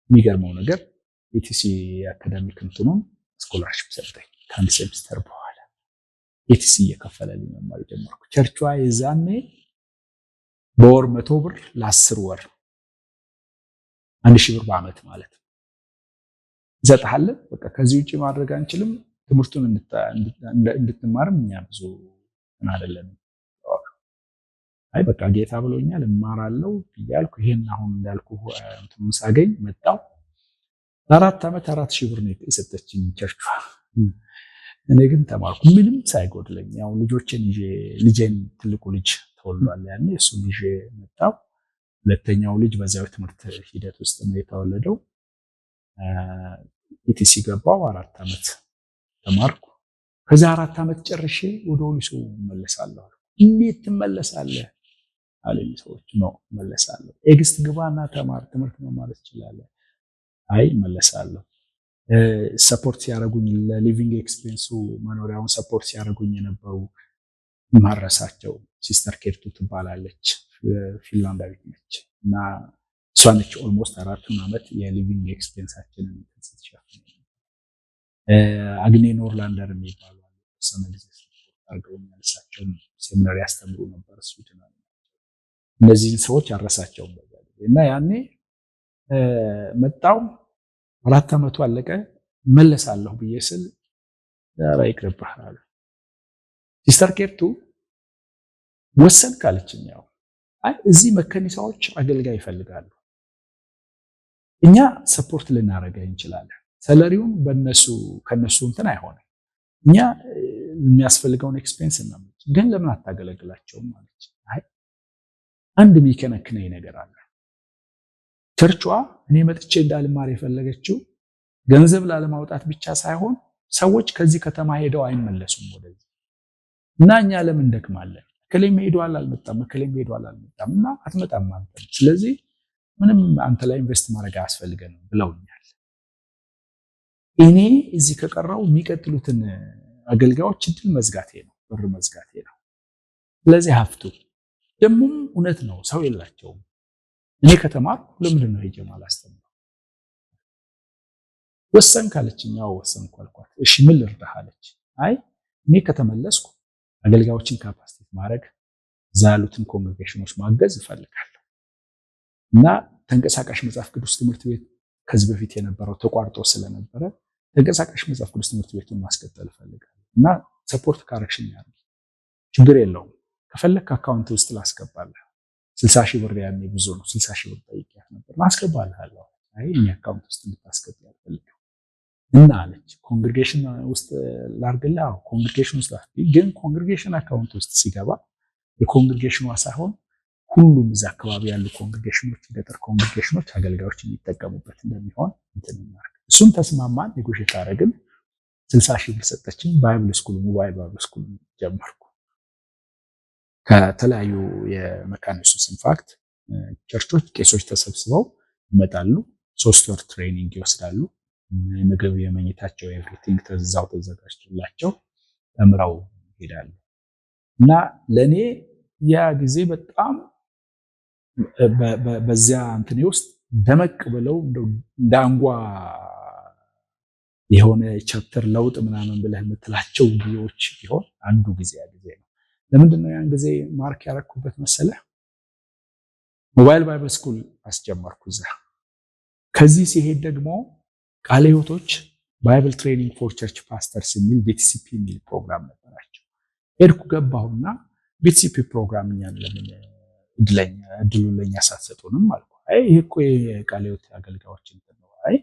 የሚገርመው ነገር ኢቲሲ አካዳሚክ እንትኑን ስኮላርሺፕ ሰጠኝ ከአንድ ሴሚስተር በኋላ ኢቲሲ እየከፈለልኝ መማር ጀመርኩ። ቸርቿ የዛኔ በወር 100 ብር ለ10 ወር 1000 ብር በአመት ማለት ነው ይሰጥሃለን። በቃ ከዚህ ውጪ ማድረግ አንችልም፣ ትምህርቱን እንድትማርም እኛ ብዙ አይደለም። አይ በቃ ጌታ ብሎኛል እማራለሁ ብያልኩ። ይሄን አሁን እንዳልኩ እንትኑን ሳገኝ መጣው። ለ4 ዓመት 4000 ብር ነው የሰጠችኝ ቸርቿ። እኔ ግን ተማርኩ ምንም ሳይጎድለኝ። ያው ልጄን ትልቁ ልጅ ተወልዷል ያኔ፣ እሱን ይዤ መጣው። ሁለተኛው ልጅ በዛው ትምህርት ሂደት ውስጥ ነው የተወለደው። ኢቲሲ ገባው፣ 4 ዓመት ተማርኩ። ከዛ 4 ዓመት ጨርሼ ወደ ወሊሶ እመለሳለሁ። እንዴት ትመለሳለህ አለኝ ሰዎች። ነው እመለሳለሁ። ኤግስት ግባና ተማር፣ ትምህርት መማር ትችላለህ። አይ እመለሳለሁ። ሰፖርት ሲያደርጉኝ ለሊቪንግ ኤክስፒሪየንሱ መኖሪያውን ሰፖርት ሲያደርጉኝ የነበሩ ማረሳቸው ሲስተር ኬርቱ ትባላለች፣ ፊንላንዳዊት ነች እና እሷ ነች ኦልሞስት 4 ዓመት የሊቪንግ ኤክስፒሪየንሳችንን ስትሸፍን። አግኔ ኖርላንደር የሚባሉ ሰነ ጊዜ አድርገውኛል። እሳቸውም ሴሚናሪ ያስተምሩ ነበር ስዊድን። እነዚህን ሰዎች አረሳቸውም በዛ ጊዜ እና ያኔ መጣው። 4 ዓመቱ አለቀ። መለሳለሁ ብዬ ስል ዳራ ይቅርብህ አለ ሲስተር ኬርቱ። ወሰንክ አለችኝ። ያው አይ እዚህ መከኒሳዎች አገልጋይ ይፈልጋሉ፣ እኛ ሰፖርት ልናደርግ እንችላለን፣ ሰለሪውን ከነሱ እንትን አይሆንም፣ እኛ የሚያስፈልገውን ኤክስፔንስ እናመጣ፣ ግን ለምን አታገለግላቸውም አለች። አይ አንድ የሚከነክነኝ ነገር አለ። ቸርቿ እኔ መጥቼ እንዳልማር የፈለገችው ገንዘብ ላለማውጣት ብቻ ሳይሆን ሰዎች ከዚህ ከተማ ሄደው አይመለሱም ወደዚህ እና እኛ ለምን እንደክማለን? እከሌም ሄዷል አልመጣም፣ እከሌም ሄዷል አልመጣም እና አትመጣም አንተ፣ ስለዚህ ምንም አንተ ላይ ኢንቨስት ማድረግ አያስፈልገንም ብለውኛል። እኔ እዚህ ከቀረው የሚቀጥሉትን አገልጋዮች እድል መዝጋቴ ነው፣ በር መዝጋቴ ነው። ስለዚህ ሀፍቱ ደግሞም እውነት ነው፣ ሰው የላቸውም። እኔ ከተማርኩ ለምንድን ነው ሄጄ ማላስተምረው? ወሰንክ አለችኝ። ያው ወሰንኩ አልኳት። እሺ ምን ልርዳህ አለች። አይ እኔ ከተመለስኩ አገልጋዮችን ካፓሲቴት ማድረግ፣ እዛ ያሉትን ኮንግሬጌሽኖች ማገዝ እፈልጋለሁ እና ተንቀሳቃሽ መጽሐፍ ቅዱስ ትምህርት ቤት ከዚህ በፊት የነበረው ተቋርጦ ስለነበረ ተንቀሳቃሽ መጽሐፍ ቅዱስ ትምህርት ቤቱን ማስቀጠል እፈልጋለሁ እና ሰፖርት ካረክሽኝ ያለ ችግር የለውም፣ ከፈለክ አካውንት ውስጥ ላስገባለሁ። 60,000 ብር ያኔ ብዙ ነው። 60,000 ብር ጠይቄያት ነበር። ማስገባልሃለሁ። አይ እኔ አካውንት ውስጥ እንድታስገባ አልፈልግም እና አለች። ኮንግሬጌሽን ውስጥ ላርግልህ? አዎ ኮንግሬጌሽን ውስጥ ግን ኮንግሬጌሽን አካውንት ውስጥ ሲገባ የኮንግሬጌሽኗ ሳይሆን ሁሉም እዛ አካባቢ ያሉ ኮንግሬጌሽኖች፣ የገጠር ኮንግሬጌሽኖች አገልጋዮች የሚጠቀሙበት እንደሚሆን እንትን እናርግ። እሱን ተስማማን። ኔጎሼት አደረግን። 60,000 ብር ሰጠችኝ። ባይብል ስኩል፣ ሞባይል ባይብል ስኩል ጀመርኩ። ከተለያዩ የመካነ ኢየሱስ ኢንፋክት ቸርቾች ቄሶች ተሰብስበው ይመጣሉ። 3 ወር ትሬኒንግ ይወስዳሉ። የምግብ የመኝታቸው ኤቭሪቲንግ ተዛው ተዘጋጅቶላቸው ተምረው ይሄዳሉ እና ለኔ ያ ጊዜ በጣም በዚያ እንትኔ ውስጥ ደመቅ ብለው እንዳንጓ የሆነ ቻፕተር ለውጥ ምናምን ብለህ የምትላቸው ጊዜዎች ቢሆን አንዱ ጊዜ ያ ጊዜ ነው። ለምንድን ነው ያን ጊዜ ማርክ ያረኩበት መሰለህ? ሞባይል ባይብል ስኩል አስጀመርኩ እዛ። ከዚህ ሲሄድ ደግሞ ቃለ ሕይወቶች ባይብል ትሬኒንግ ፎር ቸርች ፓስተርስ የሚል BTCP የሚል ፕሮግራም ነበራቸው። ሄድኩ ገባሁና BTCP ፕሮግራም እኛን ለምን እድሉን ለኛ ሳትሰጡንም አልኩ። አይ ይሄ እኮ የቃለ ሕይወት አገልጋዮች እንትን ነው። አይ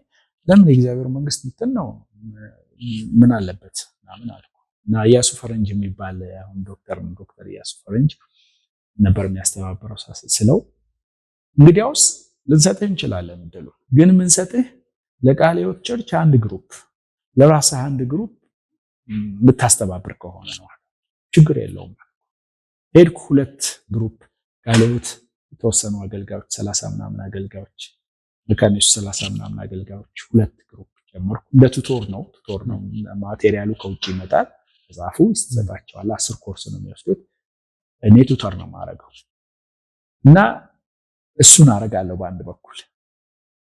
ለምን የእግዚአብሔር መንግስት እንትን ነው ምን አለበት ምናምን አልኩ። እና ኢያሱ ፈረንጅ የሚባል አሁን ዶክተር ኢያሱ ፈረንጅ ነበር የሚያስተባብረው ስለው እንግዲያውስ ልንሰጥህ እንችላለን እድሉ፣ ግን ምንሰጥህ ለቃለ ሕይወት ቸርች አንድ ግሩፕ ለራስህ አንድ ግሩፕ የምታስተባብር ከሆነ ነው። ችግር የለውም። ሄድኩ 2 ግሩፕ ቃለ ሕይወት የተወሰኑ አገልጋዮች 30 ምናምን አገልጋዮች መካኒሱ 30 ምናምን አገልጋዮች 2 ግሩፕ ጀመርኩ። እንደ ቱቶር ነው ማቴሪያሉ ከውጭ ይመጣል፣ መጽሐፉ ይሰጣቸዋል። 10 ኮርስ ነው የሚወስዱት። እኔ ቱተር ነው የማደርገው እና እሱን አደርጋለሁ። በአንድ በኩል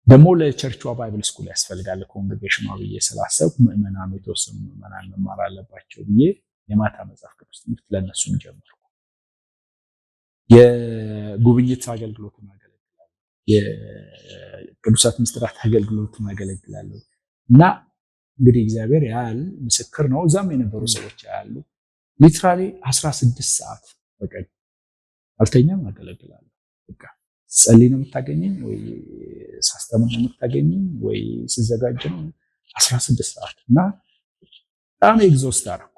ደግሞ ለቸርቿ ባይብል ስኩል ያስፈልጋል ኮንግሬጌሽኗ ብዬ ስላሰብኩ ምዕመናኑ የተወሰኑ ምዕመናን መማር አለባቸው ብዬ የማታ መጽሐፍ ቅዱስ ትምህርት ለእነሱም ጀመርኩ። የጉብኝት አገልግሎትን አገለግላለሁ፣ የቅዱሳት ምስጢራት አገልግሎትን አገለግላለሁ እና እንግዲህ እግዚአብሔር ያህል ምስክር ነው። እዛም የነበሩ ሰዎች ያሉ ሊትራሊ 16 ሰዓት በቀን አልተኛም አገለግላለሁ። በቃ ጸልይ ነው የምታገኘኝ ወይ ሳስተምር ነው የምታገኘኝ ወይ ስዘጋጅ ነው 16 ሰዓት እና በጣም ኤግዞስት አደረኩ።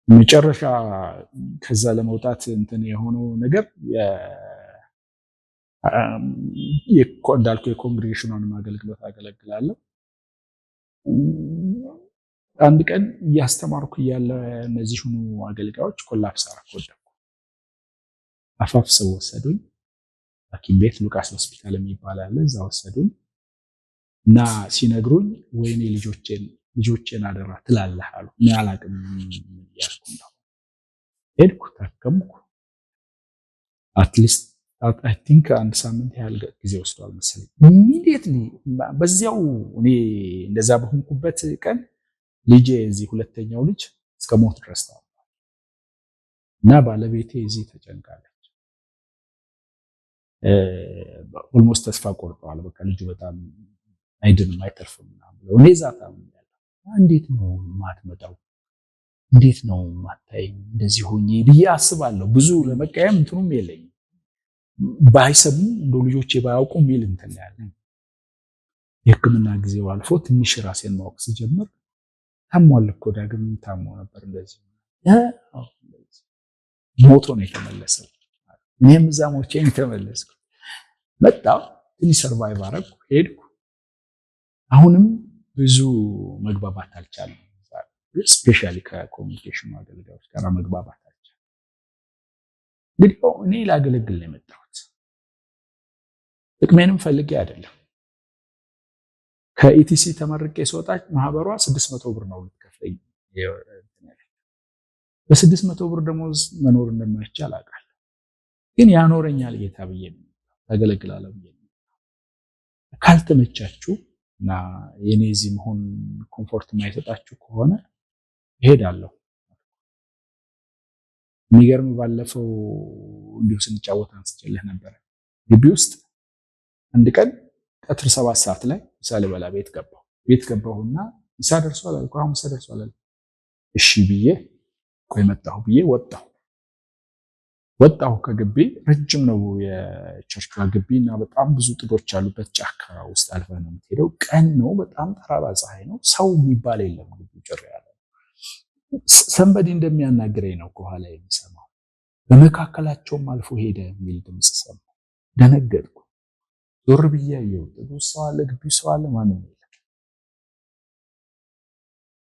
መጨረሻ ከዛ ለመውጣት እንትን የሆነው ነገር እንዳልኩ የኮንግሬጌሽኑን አገልግሎት አገለግላለሁ። አንድ ቀን እያስተማርኩ እያለ እነዚህኑ አገልጋዮች ኮላፕስ አደረኩ። አፋፍሰው ወሰዱኝ። ሐኪም ቤት ሉቃስ ሆስፒታል የሚባል አለ፣ እዛ ወሰዱኝ እና ሲነግሩኝ ወይኔ ልጆቼን አደራ ትላለህ አሉ። እኔ አላቅም ያልኩ ነው። ሄድኩ፣ ታከምኩ። አትሊስት አይ ቲንክ 1 ሳምንት ያህል ጊዜ ወስዷል መሰለኝ። ኢሚዲየትሊ በዚያው እኔ እንደዛ በሆንኩበት ቀን ልጄ እዚህ 2ኛው ልጅ እስከ ሞት ድረስ ታሟል እና ባለቤቴ እዚህ ተጨንቃለች። ኦልሞስት ተስፋ ቆርጠዋል። በቃ ልጁ በጣም አይድንም አይተርፍም ምናምን ብለው እኔ እዛ ታምኛለሁ። እንዴት ነው ማትመጣው? እንዴት ነው ማታየኝ? እንደዚህ ሆኜ ብዬ አስባለሁ። ብዙ ለመቀየም እንትኑም የለኝም። ባይሰሙ እንደ ልጆቼ ባያውቁ ሚል እንትን ያለኝ የሕክምና ጊዜው አልፎ ትንሽ ራሴን ማወቅ ስጀምር ታሟል እኮ ዳግም ታሞ ነበር እንደዚህ ሞቶ ነው የተመለሰው። እኔም እዛ ሞቼ ነው የተመለስኩ። መጣሁ፣ ትንሽ ሰርቫይቭ አደረኩ፣ ሄድኩ። አሁንም ብዙ መግባባት አልቻለም። ስፔሻሊ ከኮሚኒኬሽኑ አገልጋዮች ጋር መግባባት አልቻለም። እንግዲህ እኔ ላገለግል ነው የመጣሁት፣ ጥቅሜንም ፈልጌ አይደለም። ከኢቲሲ ተመርቄ ስወጣ ማህበሯ 600 ብር ነው ልትከፍለኝ። በ600 ብር ደሞዝ መኖር እንደማይቻል አውቃለሁ። ግን ያኖረኛል ጌታ ብዬ ነው ታገለግላለሁ ብዬ ነው። ካልተመቻችሁ እና የኔ እዚህ መሆን ኮምፎርት የማይሰጣችሁ ከሆነ እሄዳለሁ። የሚገርም ባለፈው እንዲሁ ስንጫወት አንስቼልህ ነበር። ግቢ ውስጥ አንድ ቀን ቀትር 7 ሰዓት ላይ ምሳ ልበላ ቤት ገባሁና ምሳ ደርሷል አልኩ። አሁን ምሳ ደርሷል አልኩ። እሺ ብዬ ቆይ መጣሁ ብዬ ወጣሁ ከግቢ። ረጅም ነው የቸርቿ ግቢ እና በጣም ብዙ ጥዶች ያሉበት ጫካ ውስጥ አልፈህ ነው የምትሄደው። ቀን ነው፣ በጣም ጠራራ ፀሐይ ነው። ሰው የሚባል የለም። ግቢ ጭር ያለ ሰንበዲ እንደሚያናግረኝ ነው ከኋላ የሚሰማው። በመካከላቸውም አልፎ ሄደ የሚል ድምፅ ሰማሁ። ደነገጥኩ። ዞር ብዬ አየሁ። ጥዱ ሰው አለ፣ ግቢ ሰው አለ፣ ማንም የለም።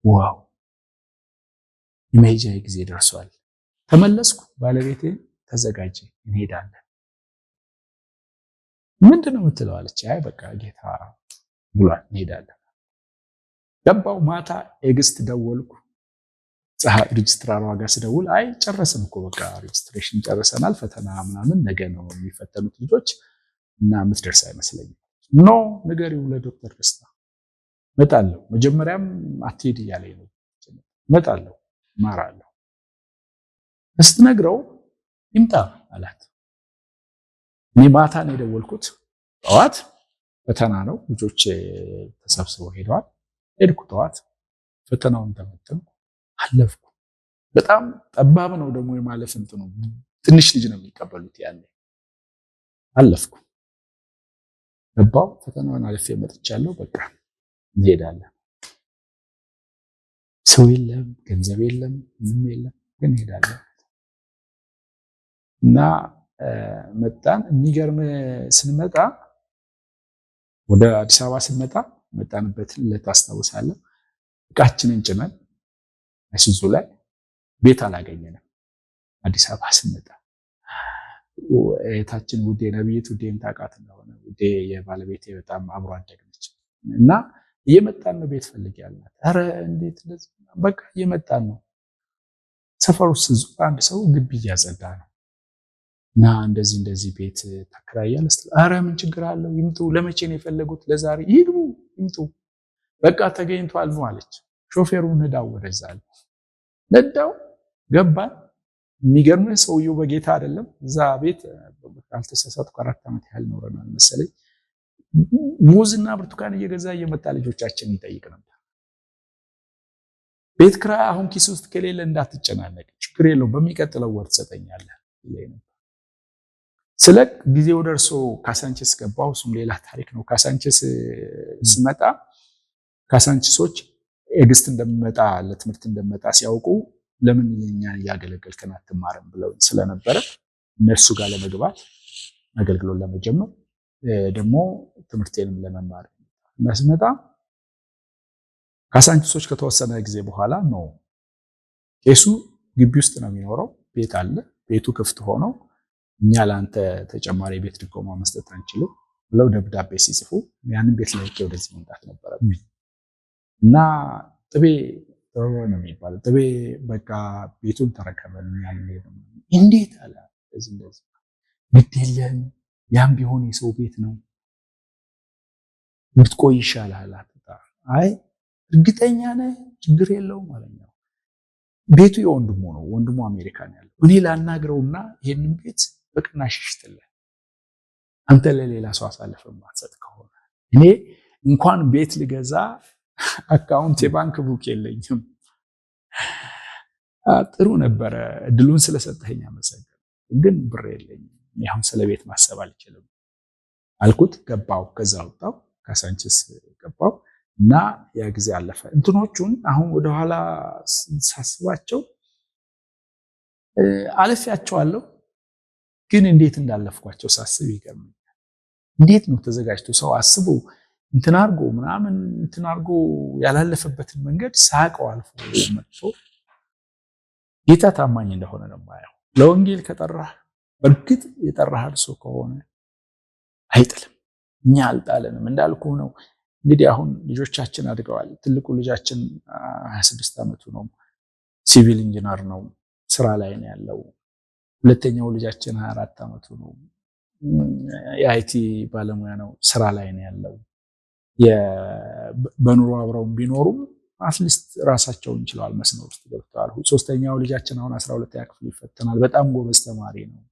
ዋው የመሄጃ ጊዜ ደርሷል። ተመለስኩ። ባለቤቴ ተዘጋጀ፣ እንሄዳለን። ምንድነው የምትለው አለች። አይ በቃ ጌታ ብሏል እንሄዳለን። ገባው። ማታ ኤግስት ደወልኩ። ሬጅስትራሯ ጋር ስደውል አይ ጨረስን እኮ በቃ ሬጅስትሬሽን ጨርሰናል፣ ፈተና ምናምን ነገ ነው የሚፈተኑት ልጆች እና የምትደርስ አይመስለኝም። ኖ ንገሪው ለዶክተር ደስታ እመጣለሁ። መጀመሪያም አትሄድ እያለኝ ነው። እመጣለሁ፣ እማራለሁ። ስትነግረው ይምጣ አላት። እኔ ማታ ነው የደወልኩት። ጠዋት ፈተና ነው፣ ልጆች ተሰብስበው ሄደዋል። ሄድኩ ጠዋት፣ ፈተናውን ተፈተንኩ፣ አለፍኩ። በጣም ጠባብ ነው ደግሞ የማለፍ እንትኑ፣ ትንሽ ልጅ ነው የሚቀበሉት። ያለ አለፍኩ፣ ገባው፣ ፈተናውን አልፌ መጥቻለሁ። በቃ እንሄዳለን። ሰው የለም፣ ገንዘብ የለም፣ ምንም የለም፣ ግን እንሄዳለን እና መጣን። የሚገርም ስንመጣ ወደ አዲስ አበባ ስንመጣ መጣንበትን ለታስታውሳለህ። እቃችንን ጭነን አይሱዙ ላይ ቤት አላገኘንም። አዲስ አበባ ስንመጣ እህታችን ውዴ ነብይት፣ ውዴን ታውቃት እንደሆነ ውዴ የባለቤቴ በጣም አብሮ አደግነች እና እየመጣን ነው ቤት ፈልግ ያልናት። ኧረ እንዴት እንደዚህ በቃ እየመጣን ነው። ሰፈር ውስጥ ዙር አንድ ሰው ግቢ እያጸዳ ነው እና እንደዚህ ቤት ታከራያለህ? ኧረ ምን ችግር አለው ይምጡ። ለመቼ ነው የፈለጉት? ለዛሬ ይግቡ፣ ይምጡ፣ በቃ ተገኝቷል ነው አለች። ሾፌሩን ነዳው፣ ወደዛ ነዳው፣ ገባን። የሚገርምህ ሰውየው በጌታ አይደለም። እዛ ቤት ካልተሳሳትኩ 4 ዓመት ያህል ኖረናል መሰለኝ። ሙዝና ብርቱካን እየገዛ እየመጣ ልጆቻችን ይጠይቅ ነበር። ቤት ኪራይ አሁን ኪስ ውስጥ ከሌለ እንዳትጨናነቅ፣ ችግር የለውም በሚቀጥለው ወር ትሰጠኛለህ ይለኝ ነበር። ስለቅ ጊዜው ደርሶ ካሳንቺስ ገባሁ። እሱም ሌላ ታሪክ ነው። ካሳንቺስ ስመጣ ካሳንቺሶች ኤግስት እንደምመጣ ለትምህርት እንደምመጣ ሲያውቁ ለምን እኛን እያገለገልከን አትማርም ብለው ስለነበረ እነሱ ጋር ለመግባት አገልግሎት ለመጀመር ደግሞ ትምህርቴንም ለመማር እና ስመጣ ካሳንቺሶች ከተወሰነ ጊዜ በኋላ ነው ቄሱ ግቢ ውስጥ ነው የሚኖረው። ቤት አለ፣ ቤቱ ክፍት ሆኖ እኛ ለአንተ ተጨማሪ ቤት ድጎማ መስጠት አንችልም ብለው ደብዳቤ ሲጽፉ ያንን ቤት ላይ ወደዚህ መምጣት ነበረብኝ እና ጥቤ ነው የሚባለው። ጥቤ በቃ ቤቱን ተረከበን ያለ እንዴት አለ እንደዚህ ግድ የለም ያም ቢሆን የሰው ቤት ነው ብትቆይ ይሻላል። አይ እርግጠኛ ነህ? ችግር የለውም ማለት ነው። ቤቱ የወንድሙ ነው፣ ወንድሙ አሜሪካ ነው ያለው። እኔ ላናግረውና ይሄንን ቤት በቅናሽ ይሽጥልህ አንተ ለሌላ ሰው አሳልፈህ ማትሰጥ ከሆነ እኔ እንኳን ቤት ልገዛ አካውንት የባንክ ቡክ የለኝም። ጥሩ ነበረ፣ እድሉን ስለሰጠኸኝ አመሰግናለሁ፣ ግን ብር የለኝም፣ አሁን ስለ ቤት ማሰብ አልችልም አልኩት። ገባው፣ ከዛ ወጣው፣ ካሳንቺስ ገባው እና ያ ጊዜ አለፈ። እንትኖቹን አሁን ወደኋላ ሳስባቸው አለፊያቸዋለሁ፣ ግን እንዴት እንዳለፍኳቸው ሳስብ ይገርመኛል። እንዴት ነው ተዘጋጅቶ ሰው አስቦ እንትን አድርጎ ምናምን እንትን አድርጎ ያላለፈበትን መንገድ ሳቀው አልፎ መጥቶ ጌታ ታማኝ እንደሆነ ነው የማየው። ለወንጌል ከጠራህ በእርግጥ የጠራህ ሰው ከሆነ አይጥልም። እኛ አልጣለንም እንዳልኩ ነው። እንግዲህ አሁን ልጆቻችን አድገዋል። ትልቁ ልጃችን 26 ዓመቱ ነው፣ ሲቪል ኢንጂነር ነው፣ ስራ ላይ ነው ያለው። ሁለተኛው ልጃችን 24 ዓመቱ ነው፣ የአይቲ ባለሙያ ነው፣ ስራ ላይ ነው ያለው። በኑሮ አብረው ቢኖሩም አትሊስት ራሳቸውን ችለዋል፣ መስመር ውስጥ ገብተዋል። ሶስተኛው ልጃችን አሁን 12ኛ ክፍል ይፈተናል። በጣም ጎበዝ ተማሪ ነው፣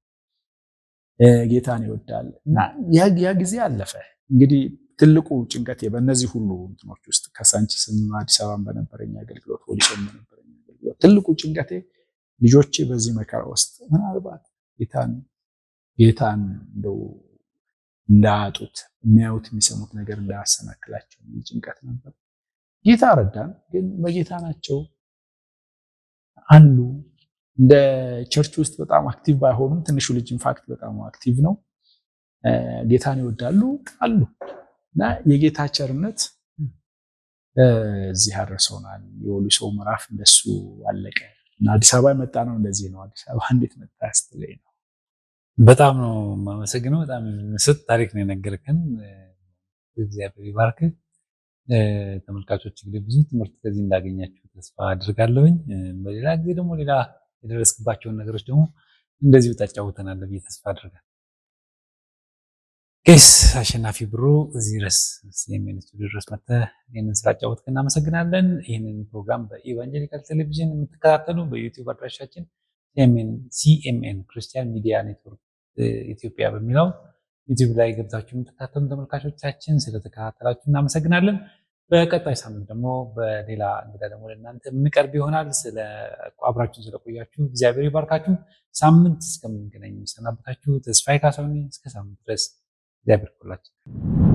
ጌታን ይወዳል እና ያ ጊዜ አለፈ። እንግዲህ ትልቁ ጭንቀቴ በእነዚህ ሁሉ እንትኖች ውስጥ ካሳንቺስም አዲስ አበባን በነበረኝ አገልግሎት ወሊሶም በነበረኝ አገልግሎት ትልቁ ጭንቀቴ ልጆቼ በዚህ መከራ ውስጥ ምናልባት ጌታን እንደው እንዳያጡት የሚያዩት የሚሰሙት ነገር እንዳያሰናክላቸው ጭንቀት ነበር። ጌታ ረዳን፣ ግን በጌታ ናቸው አሉ። እንደ ቸርች ውስጥ በጣም አክቲቭ ባይሆኑም ትንሹ ልጅ ኢንፋክት በጣም አክቲቭ ነው፣ ጌታን ይወዳሉ አሉ እና የጌታ ቸርነት እዚህ አድርሶናል። የወሊሶ ምዕራፍ እንደሱ አለቀ እና አዲስ አበባ የመጣ ነው እንደዚህ ነው። አዲስ አበባ እንዴት መጣ ስትለኝ ነው። በጣም ነው የማመሰግነው። በጣም የሚመስጥ ታሪክ ነው የነገርከን። እግዚአብሔር ይባርክ። ተመልካቾች እንግዲህ ብዙ ትምህርት ከዚህ እንዳገኛችሁ ተስፋ አድርጋለሁኝ። በሌላ ጊዜ ደግሞ ሌላ የደረስክባቸውን ነገሮች ደግሞ እንደዚሁ ታጫውተናለህ ብዬ ተስፋ አድርጋለሁ። ቄስ አሸናፊ ብሩ እዚህ ድረስ ሲኤምኤን ስቱዲዮ ድረስ መጥተህ ይህንን ስላጫወትክ እናመሰግናለን። ይህንን ፕሮግራም በኢቫንጀሊካል ቴሌቪዥን የምትከታተሉ በዩቲዩብ አድራሻችን ሲኤምኤን ክርስቲያን ሚዲያ ኔትወርክ ኢትዮጵያ በሚለው ዩቲዩብ ላይ ገብታችሁ የምትከታተሉ ተመልካቾቻችን ስለተከታተላችሁ እናመሰግናለን። በቀጣይ ሳምንት ደግሞ በሌላ እንግዳ ደግሞ ለእናንተ የምንቀርብ ይሆናል። አብራችሁን ስለቆያችሁ እግዚአብሔር ይባርካችሁ። ሳምንት እስከምንገናኝ የሚሰናበታችሁ ተስፋዬ ካሳሁን። እስከ ሳምንት ድረስ እግዚአብሔር ይባርካችሁ።